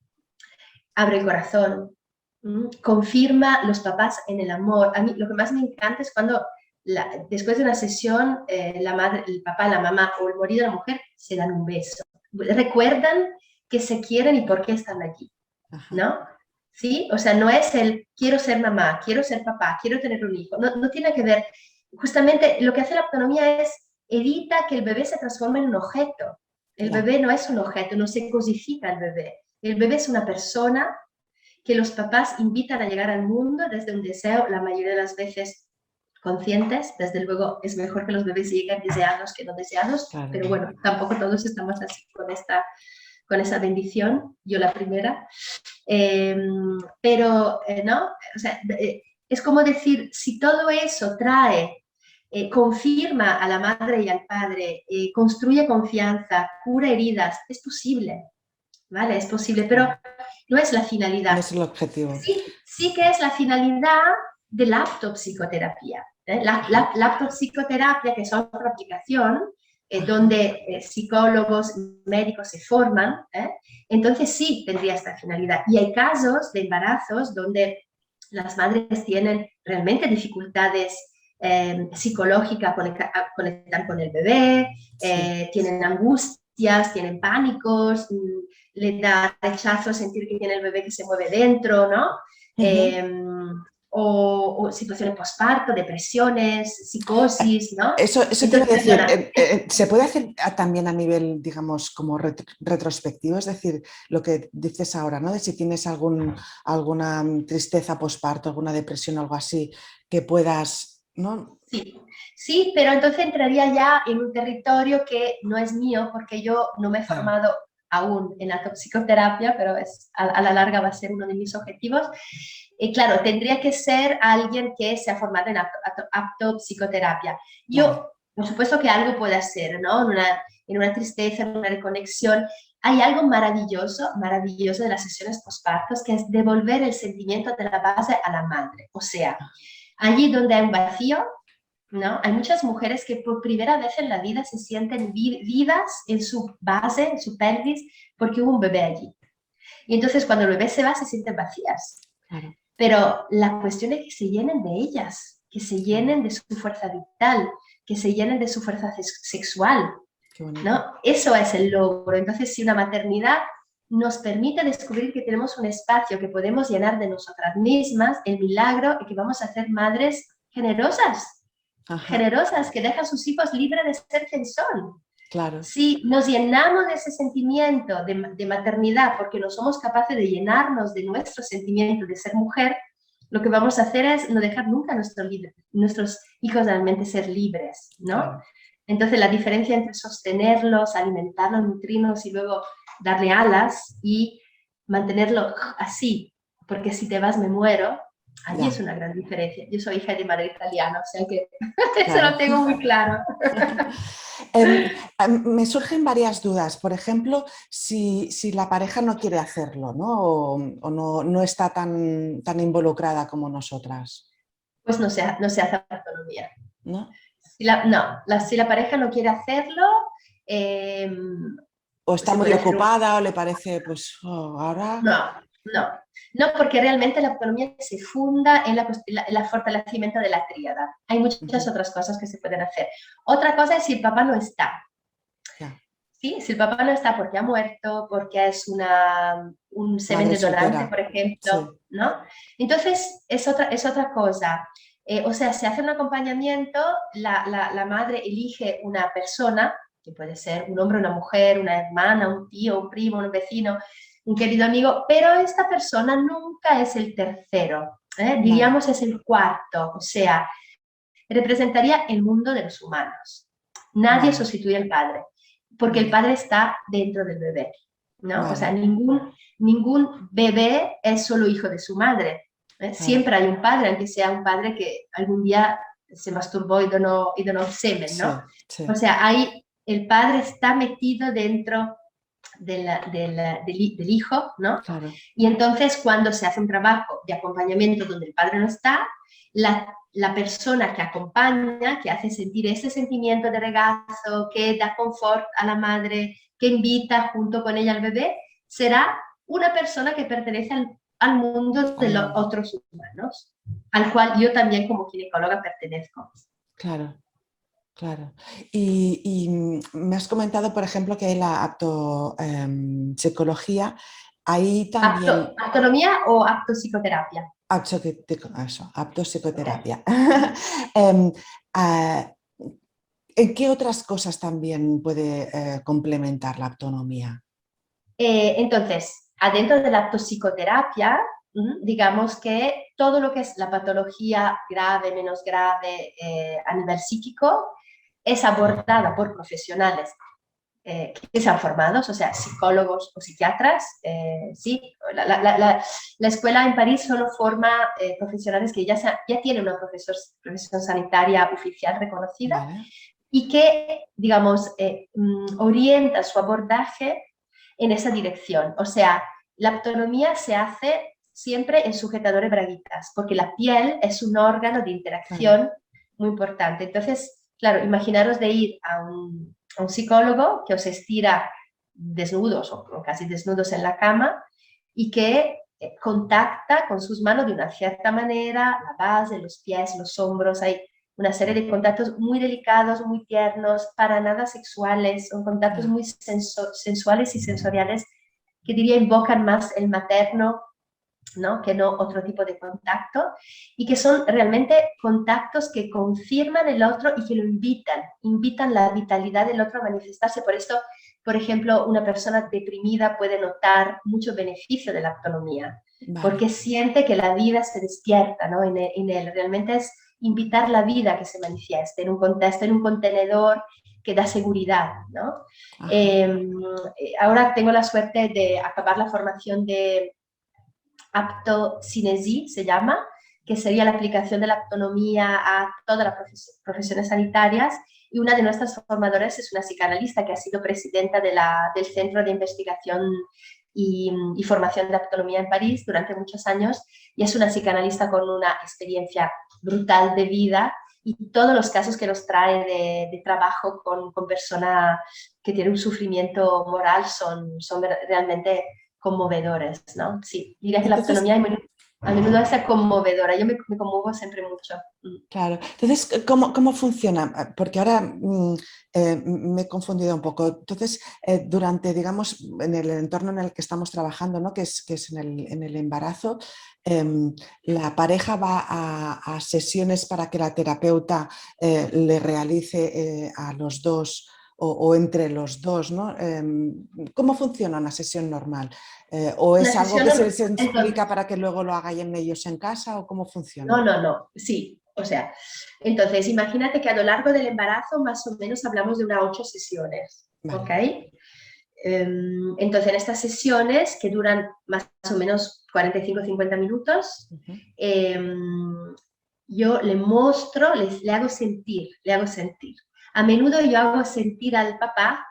abre el corazón, confirma los papás en el amor. A mí lo que más me encanta es cuando después de una sesión la madre, el papá, la mamá o el marido de la mujer se dan un beso. Recuerdan que se quieren y por qué están allí, ¿no? ¿Sí? O sea, no es el quiero ser mamá, quiero ser papá, quiero tener un hijo. No, no tiene que ver. Justamente lo que hace la autonomía es evita que el bebé se transforme en un objeto. El bebé no es un objeto, no se cosifica el bebé. El bebé es una persona que los papás invitan a llegar al mundo desde un deseo, la mayoría de las veces conscientes. Desde luego es mejor que los bebés lleguen deseados que no deseados, claro. Pero bueno, tampoco todos estamos así con esa bendición, yo la primera. Pero, ¿no? O sea, es como decir, si todo eso trae, confirma a la madre y al padre, construye confianza, cura heridas, es posible, ¿vale? Es posible, pero no es la finalidad. No es el objetivo. Sí que es la finalidad de la aptopsicoterapia. La aptopsicoterapia, que es otra aplicación, donde psicólogos, médicos se forman, entonces sí tendría esta finalidad. Y hay casos de embarazos donde las madres tienen realmente dificultades psicológicas, conectar con el bebé, tienen angustias, tienen pánicos, le da rechazo sentir que tiene el bebé que se mueve dentro, ¿no? O situaciones postparto, depresiones, psicosis, ¿no? Eso te iba a decir, ¿se puede hacer también a nivel, digamos, como retrospectivo? Es decir, lo que dices ahora, ¿no? De si tienes alguna tristeza postparto, alguna depresión o algo así, que puedas, ¿no? Sí, pero entonces entraría ya en un territorio que no es mío, porque yo no me he formado aún en la psicoterapia, pero a la larga va a ser uno de mis objetivos. Claro, tendría que ser alguien que se ha formado en aptopsicoterapia. Yo, por supuesto que algo puede hacer, ¿no? En una tristeza, en una reconexión. Hay algo maravilloso de las sesiones postpartos, que es devolver el sentimiento de la base a la madre. O sea, allí donde hay un vacío, ¿no? Hay muchas mujeres que por primera vez en la vida se sienten vivas en su base, en su pelvis, porque hubo un bebé allí. Y entonces cuando el bebé se va, se sienten vacías. Claro. Pero la cuestión es que se llenen de ellas, que se llenen de su fuerza vital, que se llenen de su fuerza sexual, ¿no? Eso es el logro. Entonces, si una maternidad nos permite descubrir que tenemos un espacio que podemos llenar de nosotras mismas, el milagro es que vamos a ser madres generosas, generosas, que dejan a sus hijos libres de ser quien son. Claro. Si nos llenamos de ese sentimiento de maternidad, porque no somos capaces de llenarnos de nuestro sentimiento de ser mujer, lo que vamos a hacer es no dejar nunca a nuestros hijos realmente ser libres, ¿no? Claro. Entonces la diferencia entre sostenerlos, alimentarlos, nutrirlos y luego darle alas y mantenerlo así, porque si te vas me muero, allí es una gran diferencia. Yo soy hija de madre italiana, o sea que eso lo tengo muy claro. Me surgen varias dudas. Por ejemplo, si la pareja no quiere hacerlo, ¿no? O no está tan involucrada como nosotras. Pues no se hace autonomía. ¿No? Si la pareja no quiere hacerlo... o está muy ocupada o le parece, pues, ahora... No, porque realmente la autonomía se funda en el fortalecimiento de la tríada. Hay muchas otras cosas que se pueden hacer. Otra cosa es si el papá no está. ¿Sí? Si el papá no está porque ha muerto, porque es un semen de donante, por ejemplo, ¿no? Entonces es otra cosa. O sea, se hace un acompañamiento, la madre elige una persona, que puede ser un hombre, una mujer, una hermana, un tío, un primo, un vecino, un querido amigo, pero esta persona nunca es el tercero, diríamos es el cuarto, o sea, representaría el mundo de los humanos. Nadie sustituye al padre, porque el padre está dentro del bebé, ¿no? O sea, ningún bebé es solo hijo de su madre. Siempre hay un padre, aunque sea un padre que algún día se masturbó y donó semen, ¿no? O sea, el padre está metido dentro del hijo, ¿no? Claro. Y entonces cuando se hace un trabajo de acompañamiento donde el padre no está, la persona que acompaña, que hace sentir ese sentimiento de regazo, que da confort a la madre, que invita junto con ella al bebé, será una persona que pertenece al mundo de los otros humanos, al cual yo también como ginecóloga pertenezco. Claro, claro. Y me has comentado, por ejemplo, que hay la aptopsicología. Ahí también... ¿Autonomía o aptopsicoterapia? Aptopsicoterapia. Okay. Ah, ¿en qué otras cosas también puede complementar la autonomía? Entonces, adentro de la aptopsicoterapia, digamos que todo lo que es la patología grave, menos grave a nivel psíquico es abordada por profesionales que sean formados, o sea, psicólogos o psiquiatras. Sí, la escuela en París solo forma profesionales que ya tienen una profesión sanitaria oficial reconocida, Vale. y que, digamos, orienta su abordaje en esa dirección. O sea, la autonomía se hace siempre en sujetadores braguitas, porque la piel es un órgano de interacción Claro. muy importante. Entonces, claro, imaginaros de ir a un psicólogo que os estira desnudos o casi desnudos en la cama y que contacta con sus manos de una cierta manera, la base, los pies, los hombros. Hay una serie de contactos muy delicados, muy tiernos, para nada sexuales, son contactos Claro. muy sensuales y sensoriales que diría invocan más el materno, ¿no? Que no otro tipo de contacto, y que son realmente contactos que confirman el otro y que lo invitan la vitalidad del otro a manifestarse. Por esto, por ejemplo, una persona deprimida puede notar mucho beneficio de la autonomía, Vale. porque siente que la vida se despierta, ¿no? En él. Realmente es invitar la vida a que se manifieste en un contexto, en un contenedor que da seguridad, ¿no? Ahora tengo la suerte de acabar la formación de aptocinesia, se llama, que sería la aplicación de la autonomía a todas las profesiones sanitarias. Y una de nuestras formadoras es una psicoanalista que ha sido presidenta del Centro de Investigación y Formación de Autonomía en París durante muchos años, y es una psicoanalista con una experiencia brutal de vida, y todos los casos que nos trae de trabajo con personas que tienen un sufrimiento moral son realmente conmovedores, ¿no? Sí, diría que la Entonces, autonomía a menudo es conmovedora, yo me conmuevo siempre mucho. claro. Entonces, ¿cómo funciona? Porque ahora me he confundido un poco. Entonces, durante, digamos, en el entorno en el que estamos trabajando, ¿no? que es en el embarazo, la pareja va a sesiones para que la terapeuta le realice a los dos o entre los dos, ¿no? ¿Cómo funciona una sesión normal? ¿O Una es algo sesión, que se les explica entonces, para que luego lo hagan ellos en casa o cómo funciona? no, sí, o sea, entonces imagínate que a lo largo del embarazo más o menos hablamos de unas 8 sesiones, ¿ok? Vale. Entonces, en estas sesiones, que duran más o menos 45-50 minutos, Uh-huh. yo le muestro, le hago sentir, le hago sentir. A menudo yo hago sentir al papá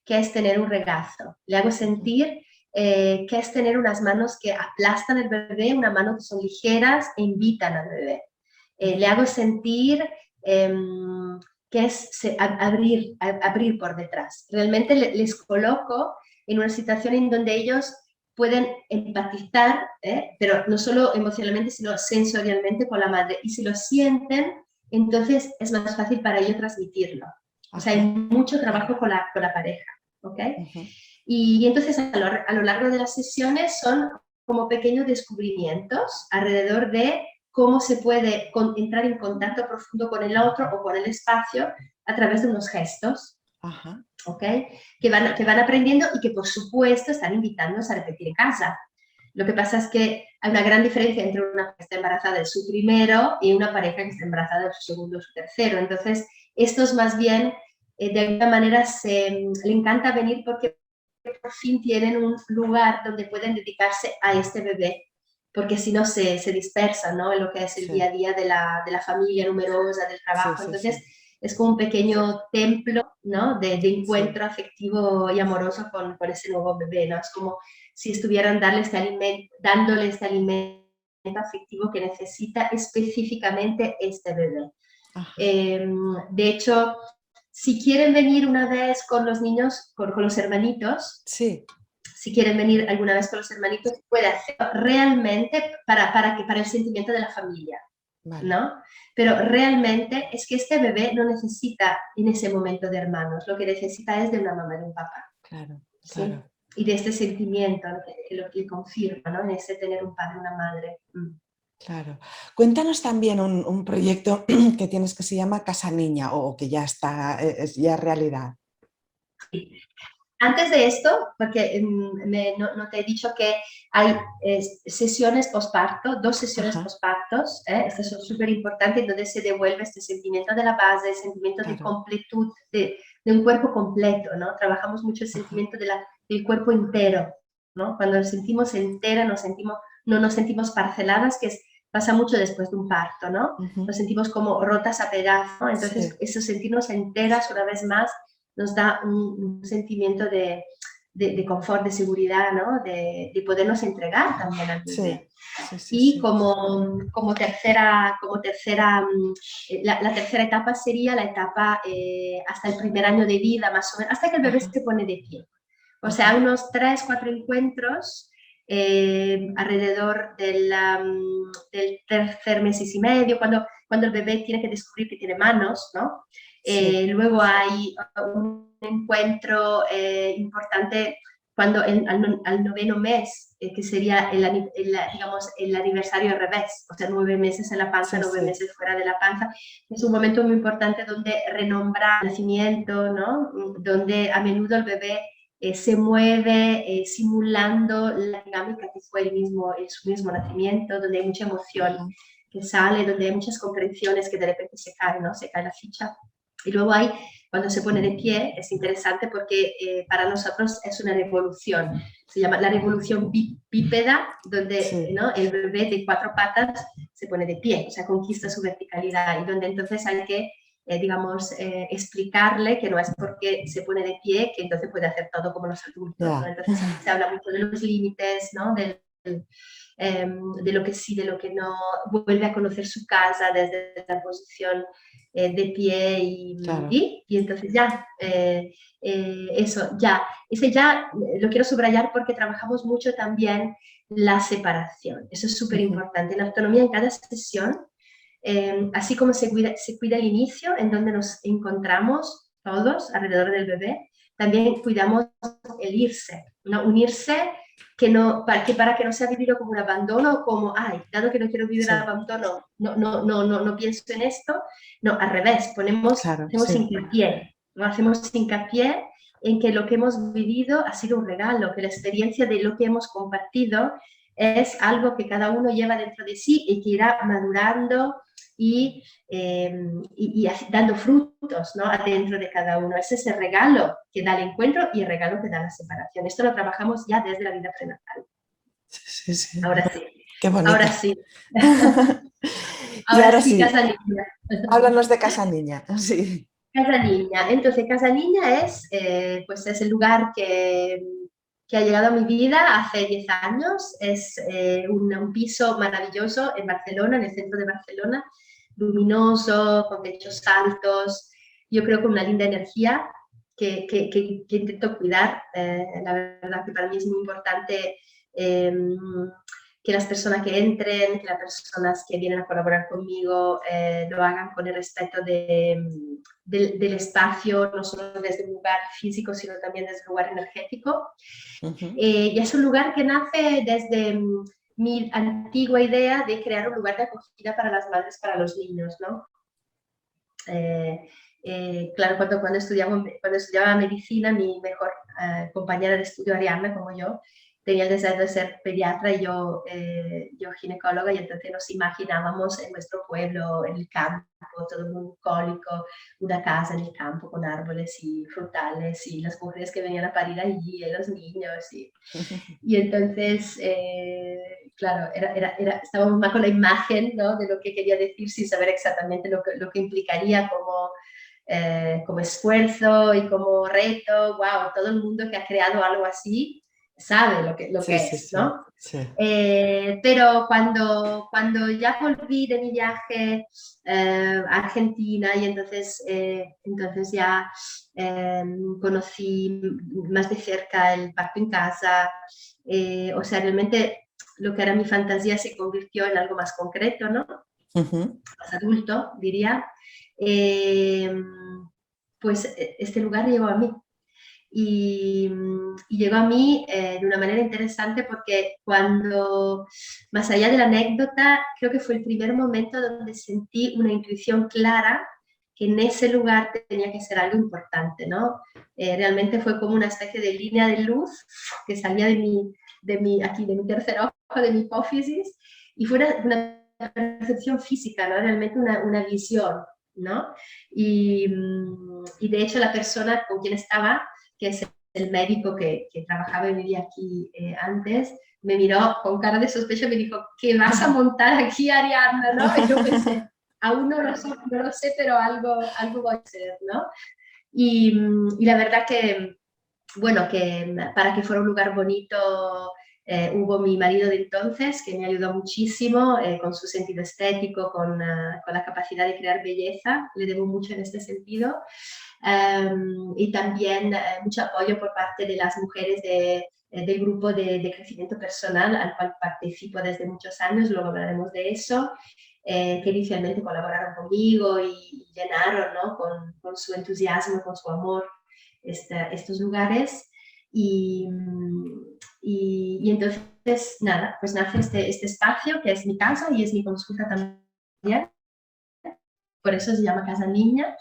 que es tener un regazo, le hago Uh-huh. sentir que es tener unas manos que aplastan el bebé, unas manos que son ligeras e invitan al bebé. Le Uh-huh. hago sentir que es abrir por detrás. Realmente les coloco en una situación en donde ellos pueden empatizar, pero no solo emocionalmente, sino sensorialmente con la madre. Y si lo sienten, entonces es más fácil para ellos transmitirlo. O sea, hay Ajá. mucho trabajo con la pareja. ¿Ok? Uh-huh. Y entonces a lo largo de las sesiones son como pequeños descubrimientos alrededor de cómo se puede entrar en contacto profundo con el otro o con el espacio a través de unos gestos, Ajá. ¿ok? Que van aprendiendo y que por supuesto están invitándonos a repetir en casa. Lo que pasa es que hay una gran diferencia entre una que está embarazada de su primero y una pareja que está embarazada de su segundo o su tercero. Entonces, estos más bien, de alguna manera, le encanta venir porque por fin tienen un lugar donde pueden dedicarse a este bebé, porque si no se dispersan, ¿no? En lo que es el día Sí, a día de la familia numerosa, del sí, trabajo. sí, Entonces, sí, es como un pequeño templo, ¿no? De sí. encuentro afectivo y amoroso con ese nuevo bebé, ¿no? Es como si estuvieran dándole este alimento afectivo que necesita específicamente este bebé. Ajá. De hecho, si quieren venir una vez con los niños, con los hermanitos, Sí, si quieren venir alguna vez con los hermanitos, puede hacerlo realmente para el sentimiento de la familia, vale, ¿no? Pero realmente es que este bebé no necesita en ese momento de hermanos, lo que necesita es de una mamá y de un papá, claro, ¿sí? claro. Y de este sentimiento, lo que confirma, ¿no? En ese tener un padre y una madre. Claro. Cuéntanos también un proyecto que tienes que se llama Casa Niña o que ya está, es ya realidad. Sí. Antes de esto, porque no te he dicho que hay sesiones postparto, 2 sesiones Ajá, postpartos, estas son súper importantes, donde se devuelve este sentimiento de la base, el sentimiento de claro. completud, de un cuerpo completo, ¿no? Trabajamos mucho el Ajá, sentimiento del cuerpo entero, ¿no? Cuando nos sentimos entera, no nos sentimos parceladas, pasa mucho después de un parto, ¿no? ujú, Nos sentimos como rotas a pedazos, ¿no? Entonces, sí, eso sentirnos enteras una vez más nos da un sentimiento de confort, de seguridad, ¿no? De podernos entregar también al sí, bebé. sí, sí, Y sí. la tercera etapa sería la etapa hasta el primer año de vida, más o menos, hasta que el bebé Ajá, se pone de pie. O sea, ajá, unos 3, 4 encuentros alrededor del tercer mes y medio, cuando el bebé tiene que descubrir que tiene manos, ¿no? sí, Luego hay un encuentro importante cuando al 9.º mes, que sería digamos, el aniversario al revés, o sea, 9 meses en la panza, sí, 9 sí. meses fuera de la panza. Es un momento muy importante donde renombra el nacimiento, ¿no? Donde a menudo el bebé se mueve simulando la dinámica que fue su mismo nacimiento, donde hay mucha emoción Ajá, que sale, donde hay muchas comprensiones que de repente se caen, ¿no? Se cae la ficha. Y luego hay, cuando se pone de pie, es interesante porque para nosotros es una revolución. Se llama la revolución bípeda, donde sí, ¿no? el bebé de 4 patas se pone de pie, o sea, conquista sí, su verticalidad y donde entonces hay que digamos, explicarle que no es porque se pone de pie que entonces puede hacer todo como los adultos, ¿no? ya. Entonces se habla mucho de los límites, ¿no? De lo que sí, de lo que no, vuelve a conocer su casa desde la posición de pie Claro. y entonces ya, eso, ya, ese ya lo quiero subrayar porque trabajamos mucho también la separación, eso es súper Ujú, importante, la autonomía en cada sesión así como se cuida el inicio, en donde nos encontramos todos alrededor del bebé, también cuidamos el irse, ¿no? Unirse para que no sea vivido como un abandono, como, ay, dado que no quiero vivir el sí, abandono, no pienso en esto. No, al revés, claro, hacemos sí. hincapié, ¿no? Hacemos hincapié en que lo que hemos vivido ha sido un regalo, que la experiencia de lo que hemos compartido es algo que cada uno lleva dentro de sí y que irá madurando y, dando frutos, ¿no? Dentro de cada uno. Ese es el regalo que da el encuentro y el regalo que da la separación. Esto lo trabajamos ya desde la vida prenatal. Sí, sí, sí. Ahora sí, Qué ahora bonito. sí, Y ahora ahora sí, sí, Casa Niña. háblanos de Casa Niña. Sí. Casa Niña. Entonces, Casa Niña pues es el lugar que ha llegado a mi vida hace 10 años. Es un piso maravilloso en Barcelona, en el centro de Barcelona, luminoso, con techos altos, yo creo con una linda energía que intento cuidar. La verdad que para mí es muy importante eh, que las personas que entren, que las personas que vienen a colaborar conmigo lo hagan con el respeto del espacio, no solo desde un lugar físico, sino también desde un lugar energético. Ujú, Y es un lugar que nace desde mi antigua idea de crear un lugar de acogida para las madres, para los niños, ¿no? Claro, cuando estudiaba medicina, mi mejor compañera de estudio, Ariadna, como yo, tenía el deseo de ser pediatra y yo ginecóloga, y entonces nos imaginábamos en nuestro pueblo, en el campo, todo muy bucólico, una casa en el campo con árboles y frutales y las mujeres que venían a parir allí, y los niños. Y entonces, claro, estábamos más con la imagen, ¿no? De lo que quería decir sin saber exactamente lo que implicaría como esfuerzo y como reto. Wow, todo el mundo que ha creado algo así sabe lo Sí, que sí, es, sí. ¿no? sí. Pero cuando ya volví de mi viaje a Argentina y entonces ya conocí más de cerca el parto en casa, o sea, realmente lo que era mi fantasía se convirtió en algo más concreto, ¿no? Ujú, Más adulto, diría. Eh, pues este lugar llegó a mí y llegó a mí de una manera interesante porque más allá de la anécdota, creo que fue el primer momento donde sentí una intuición clara que en ese lugar tenía que ser algo importante, ¿no? Realmente fue como una especie de línea de luz que salía aquí, de mi tercer ojo, de mi hipófisis, y fue una percepción física, ¿no? Realmente una visión, ¿no? Y de hecho la persona con quien estaba, que es el médico que trabajaba y vivía aquí antes, me miró con cara de sospecha y me dijo, ¿qué vas a montar aquí, Ariadna? ¿No? Y yo pensé, aún no lo sé, pero algo voy a hacer, ¿no? Y la verdad que, bueno, que para que fuera un lugar bonito, hubo mi marido de entonces, que me ayudó muchísimo con su sentido estético, con la capacidad de crear belleza, le debo mucho en este sentido. Y también mucho apoyo por parte de las mujeres del grupo de crecimiento personal al cual participo desde muchos años, luego hablaremos de eso, que inicialmente colaboraron conmigo y llenaron, ¿no? con su entusiasmo, con su amor estos lugares. Y, y entonces, nada, pues nace este espacio que es mi casa y es mi consulta también, por eso se llama Casa Niña,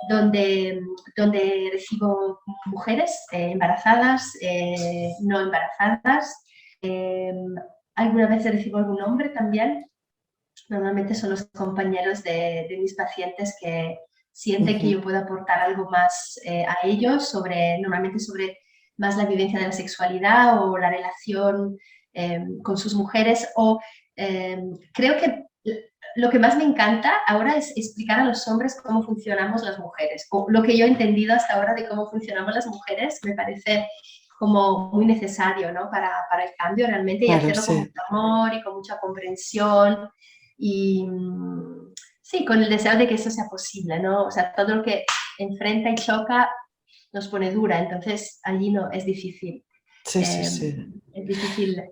donde recibo mujeres embarazadas, no embarazadas. Eh, Alguna vez recibo algún hombre también. Normalmente son los compañeros de mis pacientes que sienten que ujú. yo puedo aportar algo más a ellos, normalmente sobre más la vivencia de la sexualidad o la relación con sus mujeres. Creo que lo que más me encanta ahora es explicar a los hombres cómo funcionamos las mujeres. O lo que yo he entendido hasta ahora de cómo funcionamos las mujeres me parece como muy necesario, ¿no? para el cambio realmente, y Claro, hacerlo con sí. mucho amor y con mucha comprensión y sí, con el deseo de que eso sea posible, ¿no? O sea, todo lo que enfrenta y choca nos pone dura, entonces allí no, Sí, sí, eh, sí. es difícil Oye,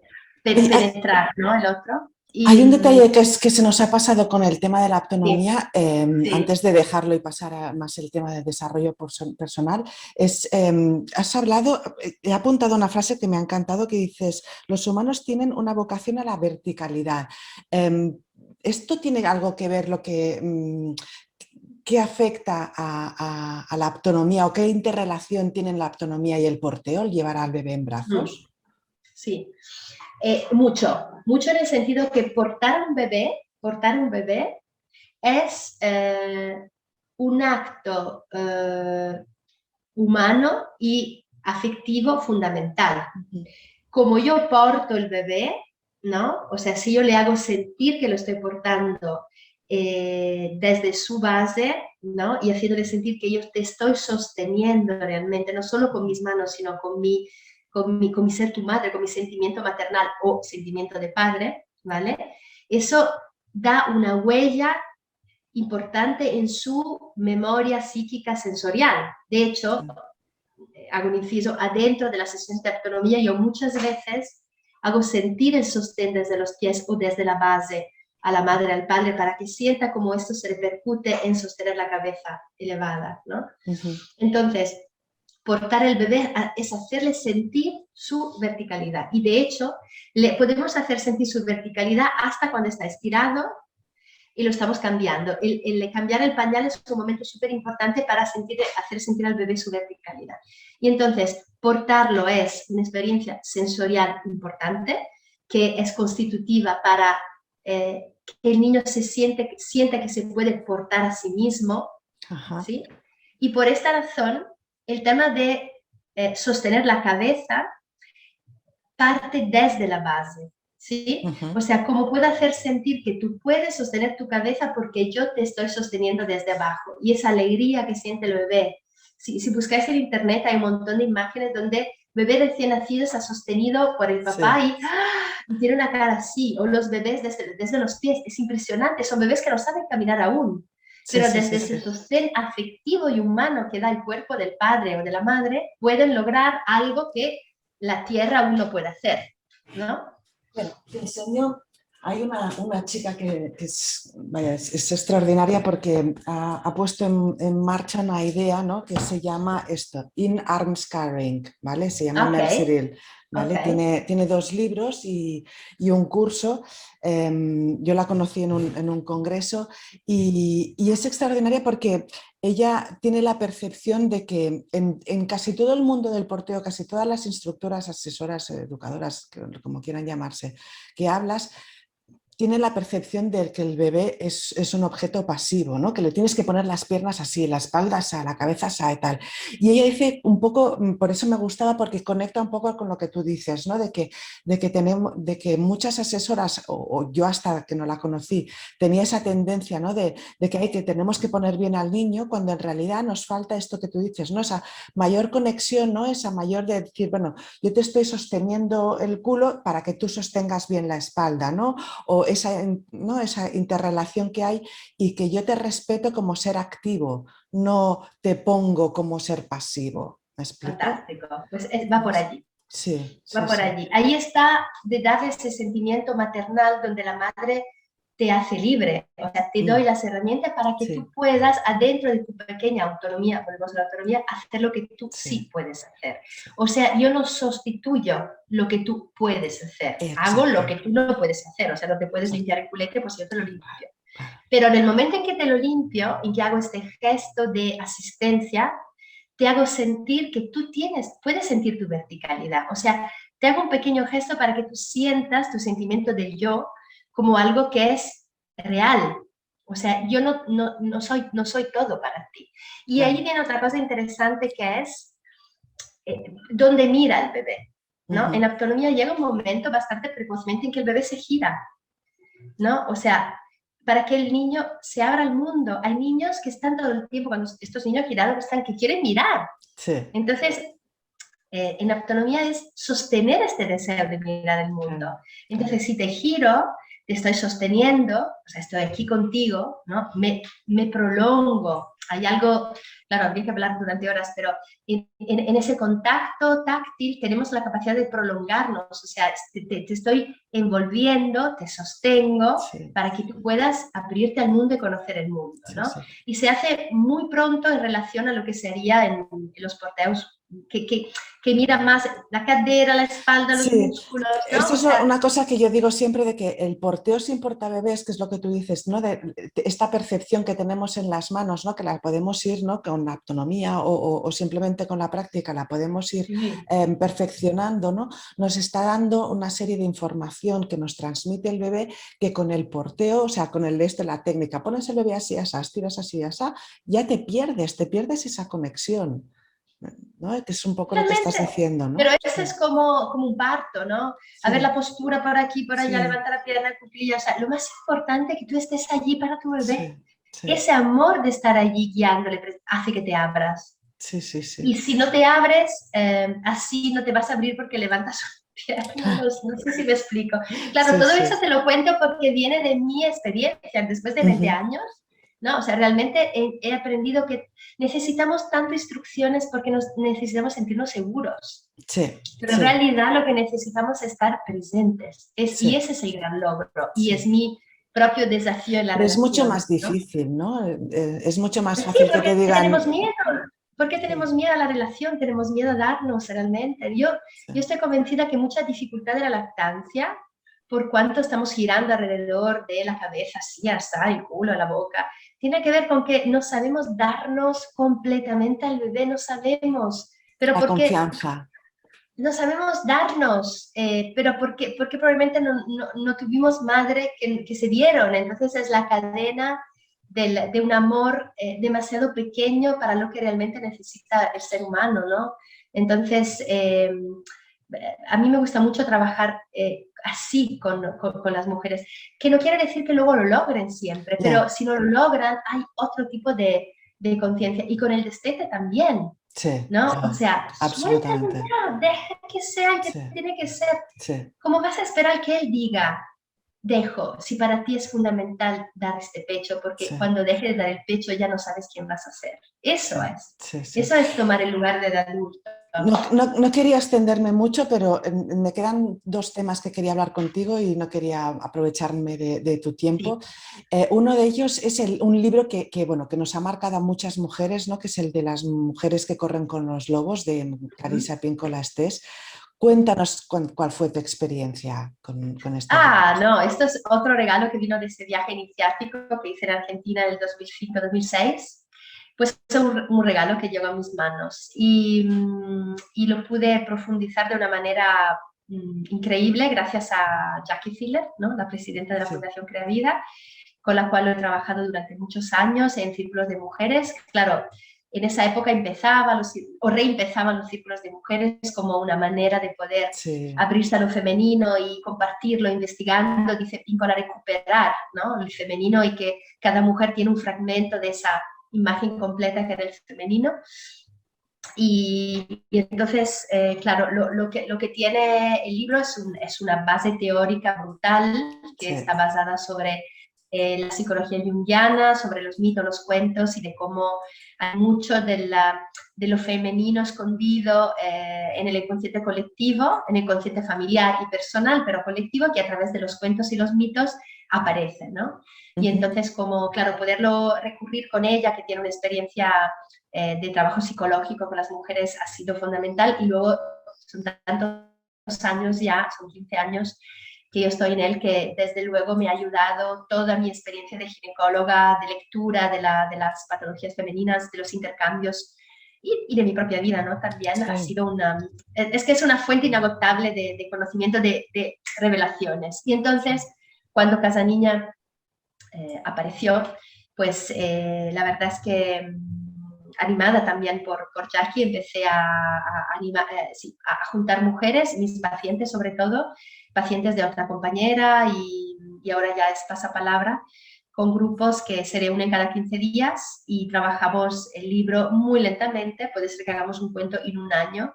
penetrar, ¿no? El otro. hay un detalle que se nos ha pasado con el tema de la Sí, autonomía, sí. antes de dejarlo y pasar a más el tema de desarrollo personal, has hablado, he apuntado una frase que me ha encantado que dices, los humanos tienen una vocación a la verticalidad. ¿Esto tiene algo que ver qué afecta a la autonomía o qué interrelación tienen la autonomía y el porteo, el llevar al bebé en brazos? Sí. Mucho en el sentido que portar un bebé es un acto humano y afectivo fundamental. Ujú. Como yo porto el bebé, ¿no? O sea, si yo le hago sentir que lo estoy portando desde su base, ¿no? Y haciéndole sentir que yo te estoy sosteniendo realmente, no solo con mis manos, sino con mi ser tu madre, con mi sentimiento maternal o sentimiento de padre, ¿vale? Eso da una huella importante en su memoria psíquica sensorial. De hecho, Sí. hago un inciso, adentro de las sesiones de autonomía yo muchas veces hago sentir el sostén desde los pies o desde la base a la madre, al padre, para que sienta cómo esto se repercute en sostener la cabeza elevada, ¿no? Ujú. Entonces, portar el bebé es hacerle sentir su verticalidad. Y de hecho, le podemos hacer sentir su verticalidad hasta cuando está estirado y lo estamos cambiando. El cambiar el pañal es un momento súper importante para hacer sentir al bebé su verticalidad. Y entonces, portarlo es una experiencia sensorial importante que es constitutiva para que el niño sienta que se puede portar a sí mismo, Ajá. ¿sí? Y por esta razón, el tema de sostener la cabeza parte desde la base, ¿sí? Ujú. O sea, ¿cómo puedo hacer sentir que tú puedes sostener tu cabeza porque yo te estoy sosteniendo desde abajo? Y esa alegría que siente el bebé. Si buscáis en internet hay un montón de imágenes donde bebé recién nacido está sostenido por el papá sí, y tiene una cara así, o los bebés desde los pies, es impresionante, son bebés que no saben caminar aún, sí, pero sí, sí, desde sí. ese sostén afectivo y humano que da el cuerpo del padre o de la madre, pueden lograr algo que la tierra aún no puede hacer, ¿no? Bueno, te enseño, hay una chica que es, vaya, es extraordinaria porque ha puesto en marcha una idea, ¿no? Que se llama esto, In Arms Carrying, ¿vale? Se llama Ok, Mel Cyril, ok. ¿vale? Tiene 2 libros y un curso. Yo la conocí en un congreso y es extraordinaria porque ella tiene la percepción de que en casi todo el mundo del porteo, casi todas las instructoras, asesoras, educadoras, como quieran llamarse, que hablas, tiene la percepción de que el bebé es un objeto pasivo, ¿no? Que le tienes que poner las piernas así, la espalda así, la cabeza así y tal. Y ella dice un poco, por eso me gustaba, porque conecta un poco con lo que tú dices, ¿no? De que muchas asesoras, o yo hasta que no la conocí, tenía esa tendencia, ¿no? De que, hay que tenemos que poner bien al niño, cuando en realidad nos falta esto que tú dices, ¿no? Esa mayor conexión, ¿no? Esa mayor de decir, bueno, yo te estoy sosteniendo el culo para que tú sostengas bien la espalda, ¿no? O esa, ¿no? esa interrelación que hay y que yo te respeto como ser activo, no te pongo como ser pasivo. ¿Me explico? Fantástico. Pues va por allí. Sí, Va sí, por sí. allí. Ahí está de darle ese sentimiento maternal donde la madre te hace libre, o sea, te doy Mm, las herramientas para que tú sí, puedas, adentro de tu pequeña autonomía, volvemos a la autonomía, hacer lo que tú sí, sí puedes hacer. sí. O sea, yo no sustituyo lo que tú puedes hacer, hago lo Exacto. que tú no puedes hacer, o sea, no te puedes Exacto. limpiar el culete, pues yo te lo Claro, limpio. claro. Pero en el momento en que te lo limpio, en que hago este gesto de asistencia, te hago sentir que tú puedes sentir tu verticalidad. O sea, te hago un pequeño gesto para que tú sientas tu sentimiento del yo como algo que es real. O sea, yo no soy todo para ti. Y ahí Claro. viene otra cosa interesante que es dónde mira el bebé. ¿No? En Ujú. autonomía llega un momento bastante precozmente en que el bebé se gira, ¿no? O sea, para que el niño se abra al mundo. Hay niños que están todo el tiempo, cuando estos niños girados están, que quieren mirar. Sí, Entonces, en autonomía es sostener este deseo de mirar el mundo. claro, claro. Entonces, si te giro, te estoy sosteniendo, o sea, estoy aquí contigo, ¿no? Me prolongo. Hay algo, claro, habría que hablar durante horas, pero en ese contacto táctil tenemos la capacidad de prolongarnos, o sea, te estoy envolviendo, te sostengo Sí, para que tú puedas abrirte al mundo y conocer el mundo, sí, ¿no? sí. Y se hace muy pronto en relación a lo que sería en los porteos que mira más la cadera, la espalda, los Sí, músculos, ¿no? esto O es sea, una cosa que yo digo siempre de que el porteo sin portabebés, que es lo que tú dices, ¿no? De esta percepción que tenemos en las manos, ¿no? Que la podemos ir, ¿no? Con la autonomía o simplemente con la práctica, la podemos ir sí, perfeccionando, ¿no? Nos está dando una serie de información que nos transmite el bebé que con el porteo, o sea, con el de la técnica, pones el bebé así, así, tiras así, así, ya te pierdes esa conexión, ¿no? Que es un poco lo que estás totalmente. diciendo, Pero ¿no? eso Sí, es como un parto, ¿no? A ver la sí. postura por aquí, por allá, Sí, levanta la pierna, cuclilla. O sea, lo más importante es que tú estés allí para tu bebé. sí, sí, Ese amor de estar allí guiándole hace que te abras. sí, sí, sí. Y si no te abres, así no te vas a abrir porque levantas una pierna. No, no sé si me explico. Claro, Sí, todo eso sí. te lo cuento porque viene de mi experiencia. Después de 20 Ujú. años, ¿no? O sea, realmente he aprendido que necesitamos tantas instrucciones porque necesitamos sentirnos seguros. Sí, Pero en sí, realidad lo que necesitamos es estar presentes. Y sí, ese es el gran logro. Y es sí. mi propio desafío en la Pero es mucho relación, más ¿no? difícil, ¿no? Es mucho más Pues sí, fácil que te porque digan, tenemos miedo. Porque sí, tenemos miedo a la relación, tenemos miedo a darnos realmente. sí, Yo estoy convencida que mucha dificultad de la lactancia, por cuanto estamos girando alrededor de la cabeza, así, hasta el culo, la boca, tiene que ver con que no sabemos darnos completamente al bebé, no sabemos. Pero la porque confianza. no sabemos darnos, pero porque probablemente no tuvimos madre que se dieron. Entonces es la cadena de un amor demasiado pequeño para lo que realmente necesita el ser humano, ¿no? Entonces, a mí me gusta mucho trabajar así con las mujeres, que no quiere decir que luego lo logren siempre, pero Ya, si no lo logran, hay otro tipo de conciencia. Y con el destete también. sí, ¿no? O yo, sea, suéltalo absolutamente. ya, deja que sea el que Sí, tiene que ser. sí, ¿Cómo vas a esperar que él diga, dejo, si para ti es fundamental dar este pecho, porque sí, cuando dejes de dar el pecho ya no sabes quién vas a ser? sí, sí, sí. Eso es tomar el lugar del adulto. No quería extenderme mucho, pero me quedan dos temas que quería hablar contigo y no quería aprovecharme de tu tiempo. Sí. Uno de ellos es un libro bueno, que nos ha marcado a muchas mujeres, ¿no? Que es el de las mujeres que corren con los lobos, de Ujú. Carissa Píncola Estés. Cuéntanos cuál fue tu experiencia con este libro. Ah, no, esto es otro regalo que vino de ese viaje iniciático que hice en Argentina en el 2005-2006. Pues es un regalo que llegó a mis manos y lo pude profundizar de una manera increíble gracias a Jackie Filler, ¿no? La presidenta de la Sí, Fundación Crea Vida, con la cual he trabajado durante muchos años en círculos de mujeres. Claro, en esa época reempezaban los círculos de mujeres como una manera de poder sí, abrirse a lo femenino y compartirlo, investigando, dice Píncola, recuperar, ¿no? El femenino y que cada mujer tiene un fragmento de esa imagen completa que era el femenino. Y entonces, claro, lo que tiene el libro es una base teórica brutal que sí. está basada sobre la psicología junguiana, sobre los mitos, los cuentos y de cómo hay mucho de lo femenino escondido en el inconsciente colectivo, en el consciente familiar y personal, pero colectivo, que a través de los cuentos y los mitos aparece, ¿no? Y Ujú. entonces, como, claro, poderlo recurrir con ella, que tiene una experiencia de trabajo psicológico con las mujeres ha sido fundamental y luego son tantos años ya, son 15 años que yo estoy en él, que desde luego me ha ayudado toda mi experiencia de ginecóloga, de lectura de las patologías femeninas, de los intercambios y de mi propia vida, ¿no? También ha Sí, sido es que es una fuente inagotable de conocimiento, de revelaciones. Y entonces, cuando Casaniña apareció, pues la verdad es que animada también por Jackie, empecé sí, a juntar mujeres, mis pacientes sobre todo, pacientes de otra compañera y ahora ya es pasapalabra, con grupos que se reúnen cada 15 días y trabajamos el libro muy lentamente, puede ser que hagamos un cuento en un año,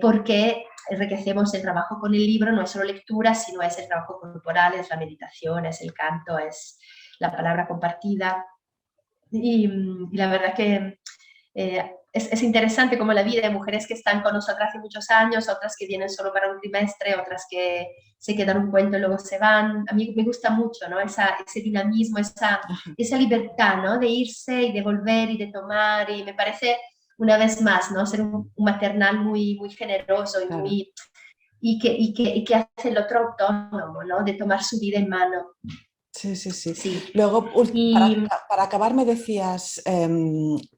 porque enriquecemos el trabajo con el libro, no es solo lectura, sino es el trabajo corporal, es la meditación, es el canto, es la palabra compartida. Y la verdad que es interesante como la vida de mujeres que están con nosotras hace muchos años, otras que vienen solo para un trimestre, otras que se quedan un cuento y luego se van. A mí me gusta mucho, ¿no? Ese dinamismo, esa libertad, ¿no? De irse y de volver y de tomar. Y me parece, una vez más, ¿no? Ser un maternal muy, muy generoso y, claro. muy, y que hace el otro autónomo, ¿no? De tomar su vida en mano. Sí, sí, sí. Sí. Luego, Y para acabar, me decías,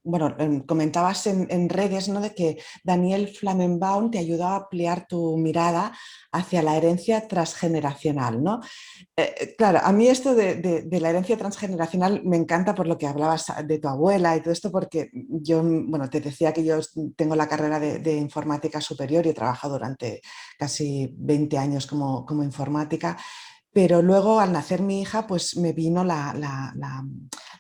bueno, comentabas en redes, ¿no? De que Daniel Flamenbaum te ayudó a ampliar tu mirada hacia la herencia transgeneracional, ¿no? Claro, a mí esto de la herencia transgeneracional me encanta por lo que hablabas de tu abuela y todo esto, porque yo, bueno, te decía que yo tengo la carrera de informática superior y he trabajado durante casi 20 años como informática. Pero luego al nacer mi hija, pues me vino la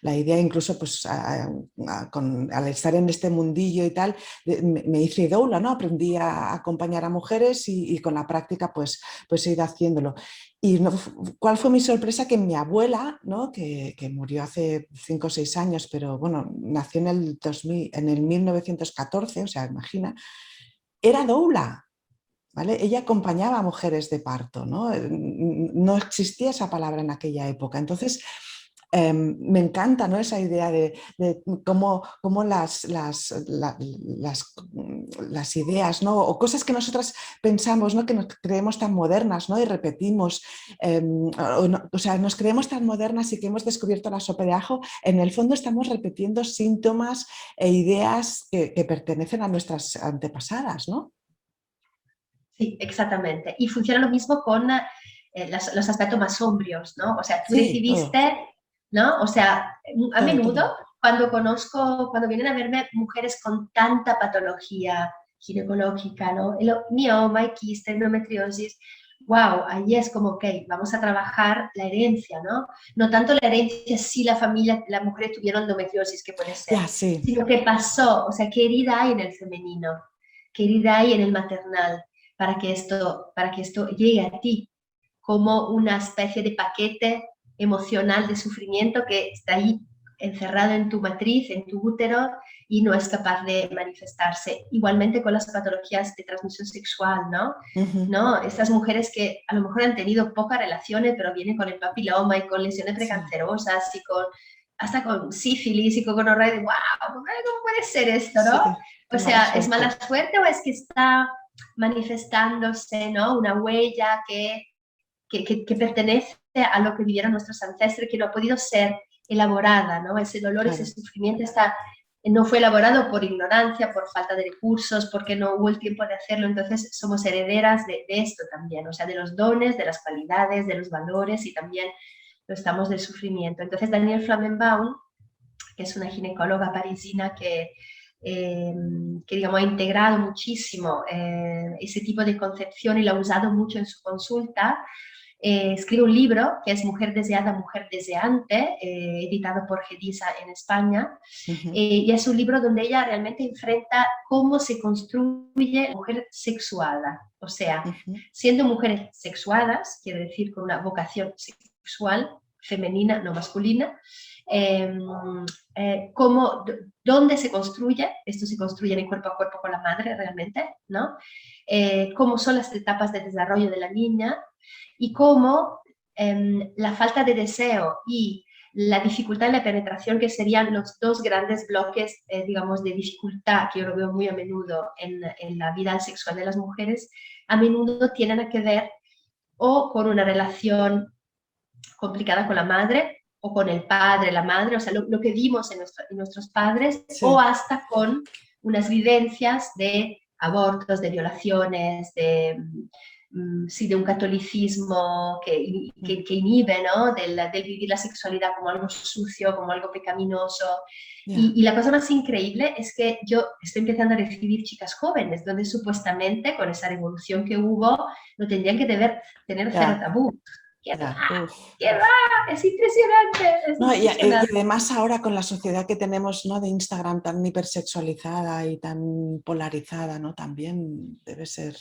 idea, incluso pues, al estar en este mundillo y tal, me hice doula, ¿no? Aprendí a acompañar a mujeres y con la práctica pues he ido haciéndolo. Y no, ¿cuál fue mi sorpresa? Que mi abuela, ¿no? Que murió hace 5 o 6 años, pero bueno, nació en el 2000, en el 1914, o sea, imagina, era doula. ¿Vale? Ella acompañaba a mujeres de parto, ¿no? No existía esa palabra en aquella época. Entonces, me encanta, ¿no? Esa idea de cómo las ideas, ¿no? O cosas que nosotras pensamos, ¿no? Que nos creemos tan modernas, ¿no? Y repetimos, o sea, nos creemos tan modernas y que hemos descubierto la sopa de ajo, en el fondo estamos repitiendo síntomas e ideas que pertenecen a nuestras antepasadas, ¿no? sí, exactamente. Y funciona lo mismo con los aspectos más sombrios, ¿no? O sea, tú Sí, todo. recibiste, ¿no? O sea, a Todo, todo. menudo cuando vienen a verme mujeres con tanta patología ginecológica, ¿no? El mioma, quiste, endometriosis, wow, ahí es como, ok, vamos a trabajar la herencia, ¿no? No tanto la herencia si la familia, las mujeres tuvieron endometriosis, que puede ser, Ya, sí, sino qué pasó, o sea, qué herida hay en el femenino, qué herida hay en el maternal, para que esto llegue a ti como una especie de paquete emocional de sufrimiento que está ahí encerrado en tu matriz, en tu útero, y no es capaz de manifestarse. Igualmente con las patologías de transmisión sexual, ¿no? ujú, ¿No? Estas mujeres que a lo mejor han tenido pocas relaciones, pero vienen con el papiloma y con lesiones sí, precancerosas y con hasta con sífilis y con gonorrea, wow, ¿cómo puede ser esto, sí, no? qué O mala sea, ¿es mala suerte. suerte o es que está manifestándose, ¿no? Una huella que pertenece a lo que vivieron nuestros ancestros, que no ha podido ser elaborada, ¿no? Ese dolor, ese Claro, sufrimiento no fue elaborado por ignorancia, por falta de recursos, porque no hubo el tiempo de hacerlo. Entonces somos herederas de esto también, o sea, de los dones, de las cualidades, de los valores, y también lo estamos del sufrimiento. Entonces Danielle Flammenbaum, que es una ginecóloga parisina que digamos, ha integrado muchísimo ese tipo de concepción y lo ha usado mucho en su consulta, escribe un libro que es Mujer Deseada, Mujer Deseante, editado por Gedisa en España, ujú, y es un libro donde ella realmente enfrenta cómo se construye la mujer sexuada, o sea, ujú, siendo mujeres sexuadas, quiere decir con una vocación sexual, femenina, no masculina, eh, cómo, dónde se construye, esto se construye en el cuerpo a cuerpo con la madre realmente, ¿no? Cómo son las etapas de desarrollo de la niña y cómo la falta de deseo y la dificultad en la penetración, que serían los dos grandes bloques, digamos, de dificultad que yo lo veo muy a menudo en la vida sexual de las mujeres, a menudo tienen que ver o con una relación complicada con la madre o con el padre, la madre, o sea, lo que vimos en nuestros padres, o sí, hasta con unas vivencias de abortos, de violaciones, sí, de un catolicismo mm, que inhibe, ¿no? Del vivir la sexualidad como algo sucio, como algo pecaminoso. ya, Y la cosa más increíble es que yo estoy empezando a recibir chicas jóvenes, donde supuestamente con esa revolución que hubo, no tendrían que tener cero ya, tabú. ¿Qué ya, va? uf. ¿Qué va? Es impresionante, es No, y impresionante. además ahora con la sociedad que tenemos, ¿no? De Instagram tan hipersexualizada y tan polarizada, ¿no? También debe ser.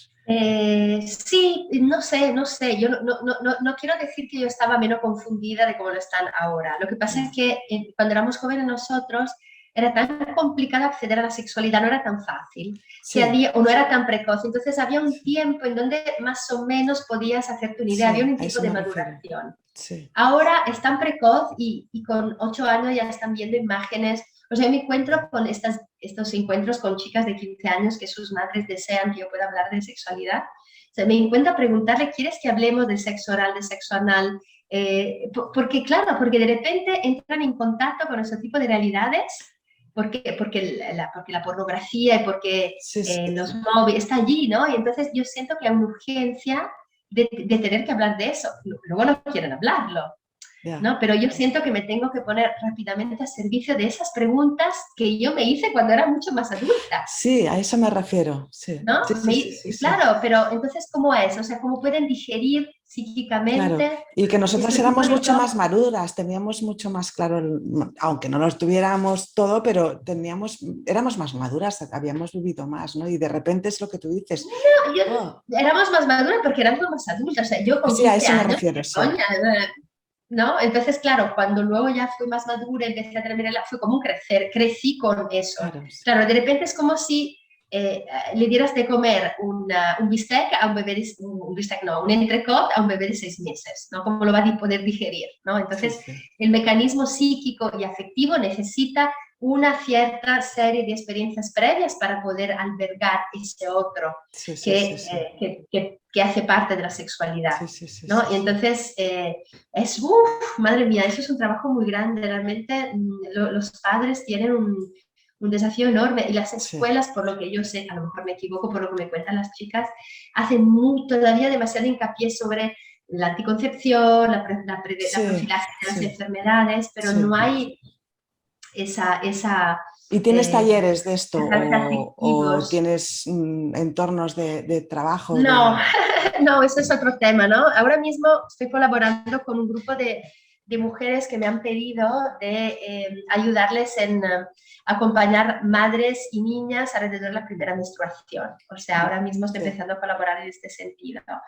Sí, no sé, yo no quiero decir que yo estaba menos confundida de cómo lo están ahora. Lo que pasa es Ya, que cuando éramos jóvenes nosotros era tan complicado acceder a la sexualidad, no era tan fácil, que sí, había, o no era tan precoz. Entonces había un sí, tiempo en donde más o menos podías hacerte una idea, había sí, un a tipo eso de me refiero. maduración. Sí, Ahora es tan precoz y con 8 años ya están viendo imágenes. O sea, yo me encuentro con estos encuentros con chicas de 15 años que sus madres desean que yo pueda hablar de sexualidad. O sea, me encuentro a preguntarle, ¿quieres que hablemos de sexo oral, de sexo anal? Porque, claro, porque de repente entran en contacto con ese tipo de realidades, porque la pornografía y porque sí, sí, los sí, móviles está allí, ¿no? Y entonces yo siento que hay una urgencia de tener que hablar de eso. Luego no quieren hablarlo, ya. ¿no? Pero yo siento que me tengo que poner rápidamente a servicio de esas preguntas que yo me hice cuando era mucho más adulta, Sí, a eso me refiero. Sí, ¿no? sí, sí, sí, sí, sí. Claro, pero entonces, ¿cómo es? O sea, ¿cómo pueden digerir Claro, psíquicamente y que nosotras este tipo éramos de mucho más cosas? maduras, teníamos mucho más claro, aunque no lo tuviéramos todo, pero éramos más maduras, habíamos vivido más, ¿no? Y de repente es lo que tú dices. Yo, Oh, éramos más maduras porque éramos más adultas. O sea, yo con sí, a 15 eso me años, refiero, qué sí. coña, ¿no? Entonces, claro, cuando luego ya fui más madura, empecé a tener, fue como un crecer, crecí con eso. Claro, Claro, de repente es como si le dieras de comer un bistec a un bebé, un bistec no, un entrecot a un bebé de 6 meses, ¿no? ¿Cómo lo va a poder digerir, ¿no? sí, Entonces, sí, el mecanismo psíquico y afectivo necesita una cierta serie de experiencias previas para poder albergar ese otro sí, sí, sí, que, sí, que hace parte de la sexualidad, sí, sí, sí, ¿no? sí, Y sí. entonces madre mía, eso es un trabajo muy grande, realmente los padres tienen un desafío enorme y las Sí. escuelas, por lo que yo sé, a lo mejor me equivoco por lo que me cuentan las chicas, hacen todavía demasiado hincapié sobre la anticoncepción, la Sí, profilaxis de las sí, enfermedades, pero no sí, hay esa ¿Y tienes talleres de esto mensajes o afectivos. tienes entornos de trabajo? No, no, ese es otro tema, ¿no? Ahora mismo estoy colaborando con un grupo de mujeres que me han pedido de ayudarles en acompañar madres y niñas alrededor de la primera menstruación. O sea, ahora mismo estoy Sí, empezando a colaborar en este sentido, ¿no?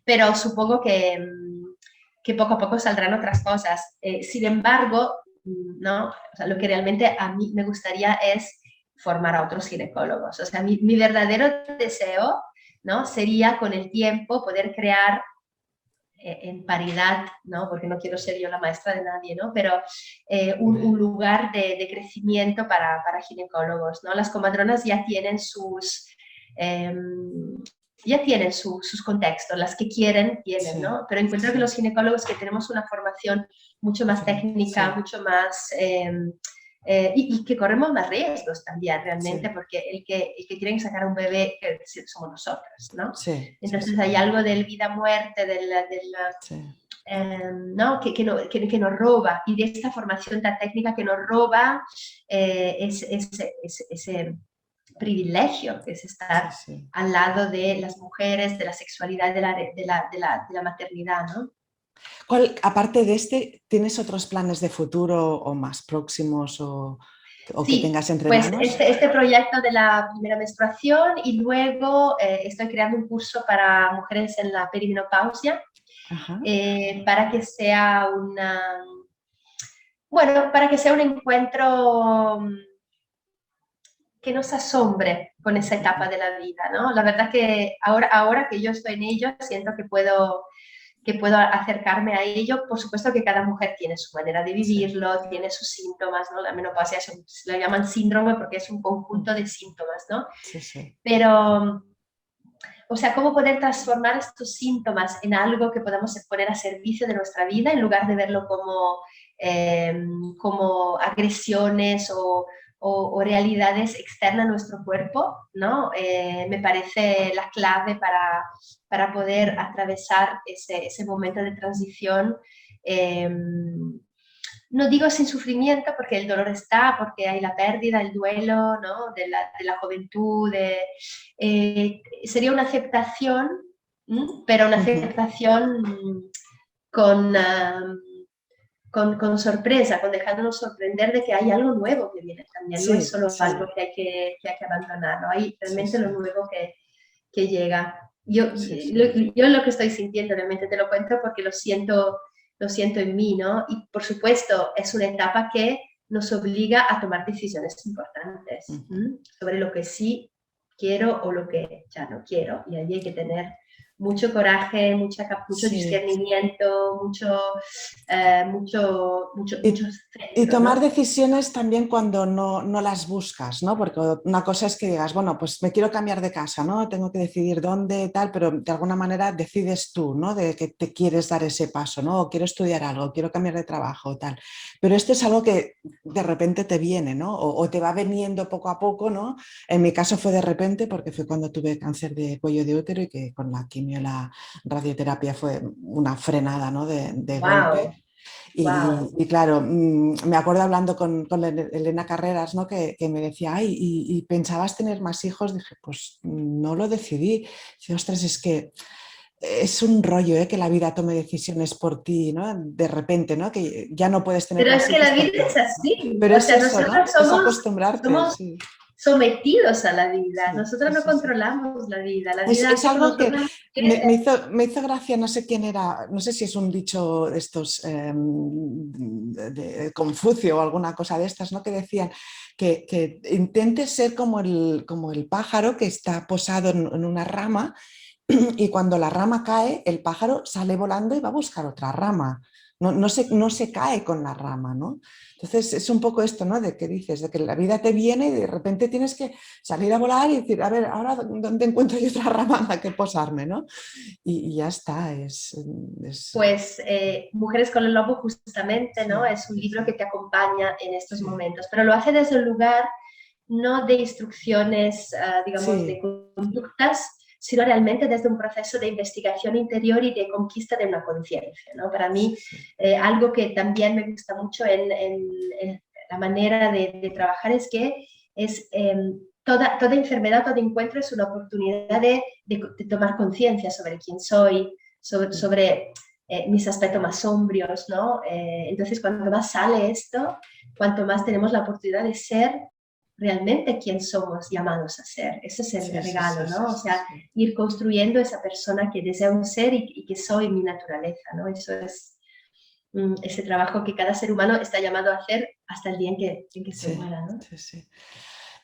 Pero supongo que poco a poco saldrán otras cosas. Sin embargo, ¿no? O sea, lo que realmente a mí me gustaría es formar a otros ginecólogos. O sea, mi verdadero deseo, ¿no? Sería con el tiempo poder crear en paridad, ¿no? Porque no quiero ser yo la maestra de nadie, ¿no? Pero un lugar de crecimiento para ginecólogos, ¿no? Las comadronas eh, ya tienen sus contextos, las que quieren, tienen, sí, ¿no? Pero encuentro que sí, los ginecólogos que tenemos una formación mucho más diferente. técnica, Sí, mucho más... y que corremos más riesgos también realmente, sí, porque el que tiene que sacar un bebé somos nosotras, ¿no? sí, sí, Entonces sí, hay algo del vida-muerte, sí, ¿no? Que nos roba, y de esta formación tan técnica que nos roba ese privilegio que es sí, estar sí. al lado de las mujeres, de la sexualidad, de la maternidad, ¿no? Aparte de este, ¿tienes otros planes de futuro o más próximos o que Sí, tengas entre pues manos? este proyecto de la primera menstruación, y luego estoy creando un curso para mujeres en la perimenopausia, Ajá. para que sea bueno, para que sea un encuentro que nos asombre con esa etapa de la vida, ¿no? La verdad que ahora que yo estoy en ello, siento que puedo acercarme a ello. Por supuesto que cada mujer tiene su manera de Sí, vivirlo, tiene sus síntomas, ¿no? La menopausia se la llaman síndrome porque es un conjunto de síntomas, ¿no? sí, sí. Pero, o sea, cómo poder transformar estos síntomas en algo que podamos poner a servicio de nuestra vida en lugar de verlo como agresiones o realidades externas a nuestro cuerpo, ¿no? Me parece la clave para poder atravesar ese momento de transición. eh, no digo sin sufrimiento, porque el dolor está, porque hay la pérdida, el duelo, ¿no? de la juventud. Sería una aceptación, pero una Ujú. aceptación con, uh, con sorpresa, con dejándonos sorprender de que hay algo nuevo que viene también. No es Sí, solo sí, algo que hay que abandonar, ¿no? Hay sí, realmente lo sí, nuevo que llega. Yo, sí, sí. yo lo que estoy sintiendo, realmente te lo cuento porque lo siento en mí, ¿no? Y por supuesto es una etapa que nos obliga a tomar decisiones importantes, Ujú. sobre lo que sí quiero o lo que ya no quiero. Y allí hay que tener mucho coraje, mucho Sí. discernimiento, mucho Y, y centro, tomar ¿no? decisiones también cuando no las buscas, ¿no? Porque una cosa es que digas, bueno, pues me quiero cambiar de casa, ¿no? Tengo que decidir dónde, tal, pero de alguna manera decides tú, ¿no? De que te quieres dar ese paso, ¿no? O quiero estudiar algo, quiero cambiar de trabajo, tal. Pero esto es algo que de repente te viene, ¿no? O te va viniendo poco a poco, ¿no? En mi caso fue de repente porque fue cuando tuve cáncer de cuello de útero y que con la quimio, la radioterapia fue una frenada, ¿no? De golpe. Wow, wow. Y claro, me acuerdo hablando con Elena Carreras, ¿no? Que me decía, ay, ¿y pensabas tener más hijos? Dije, pues no lo decidí. Dice, ostras, es que es un rollo, ¿eh? Que la vida tome decisiones por ti, ¿no? De repente, ¿no? Que ya no puedes tener Pero es más que la hijos vida porque... es así. Pero O es sea, eso, nosotros ¿no? Es somos, acostumbrarte, somos sí, sometidos a la vida. sí, Nosotros sí, no sí, sí. controlamos la vida. La vida Es hace con algo que nosotros lo que me quiere. hizo gracia, no sé quién era, no sé si es un dicho de estos de Confucio o alguna cosa de estas, ¿no? Que decían que intentes ser como el pájaro que está posado en una rama y cuando la rama cae, el pájaro sale volando y va a buscar otra rama. No se cae con la rama, ¿no? Entonces es un poco esto, ¿no? De que dices, de que la vida te viene y de repente tienes que salir a volar y decir, a ver, ahora dónde encuentro yo otra rama en la que posarme, ¿no? Y ya está, es Pues Mujeres con el Lobo justamente, ¿no? sí, Es un sí, libro sí, que te acompaña en estos sí, momentos, pero lo hace desde un lugar no de instrucciones, digamos, de sí, conductas, sino realmente desde un proceso de investigación interior y de conquista de una conciencia, ¿no? Para sí, mí, sí, algo que también me gusta mucho la manera de trabajar es que es, toda enfermedad, todo encuentro es una oportunidad de tomar conciencia sobre quién soy, sobre mis aspectos más sombrios, ¿no? Entonces, cuanto más sale esto, cuanto más tenemos la oportunidad de ser realmente quien somos llamados a ser. Ese es el Sí, sí, regalo, sí, sí, ¿no? O sí, sea, sí. ir construyendo esa persona que deseo ser y que soy mi naturaleza, ¿no? Eso es ese trabajo que cada ser humano está llamado a hacer hasta el día en que se Sí, muera, ¿no? sí, sí.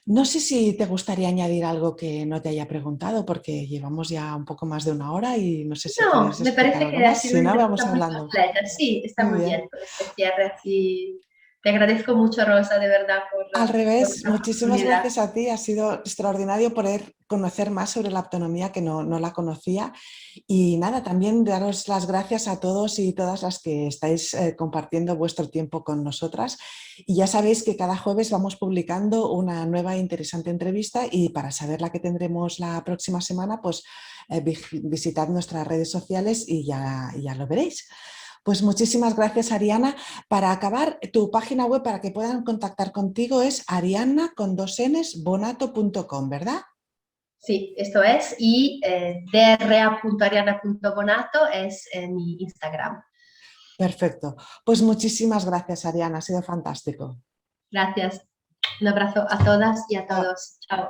No sé si te gustaría añadir algo que no te haya preguntado, porque llevamos ya un poco más de una hora y no sé si No, quieres me explicar parece algo que ha más. sido Si una no, entrevista vamos muy hablando. completa. Sí, está Muy muy bien. bien con este cierre así. Te agradezco mucho, Rosa, de verdad, Al por revés, esta muchísimas oportunidad. gracias a ti. Ha sido extraordinario poder conocer más sobre la autonomía que no la conocía. Y nada, también daros las gracias a todos y todas las que estáis compartiendo vuestro tiempo con nosotras. Y ya sabéis que cada jueves vamos publicando una nueva e interesante entrevista y para saber la que tendremos la próxima semana, pues visitad nuestras redes sociales y ya lo veréis. Pues muchísimas gracias, Ariana. Para acabar, tu página web para que puedan contactar contigo es ariana con dos Ns, bonato.com, ¿verdad? Sí, esto es. Y dra.ariana.bonato es mi Instagram. Perfecto. Pues muchísimas gracias, Ariana. Ha sido fantástico. Gracias. Un abrazo a todas y a Chao. todos. Chao.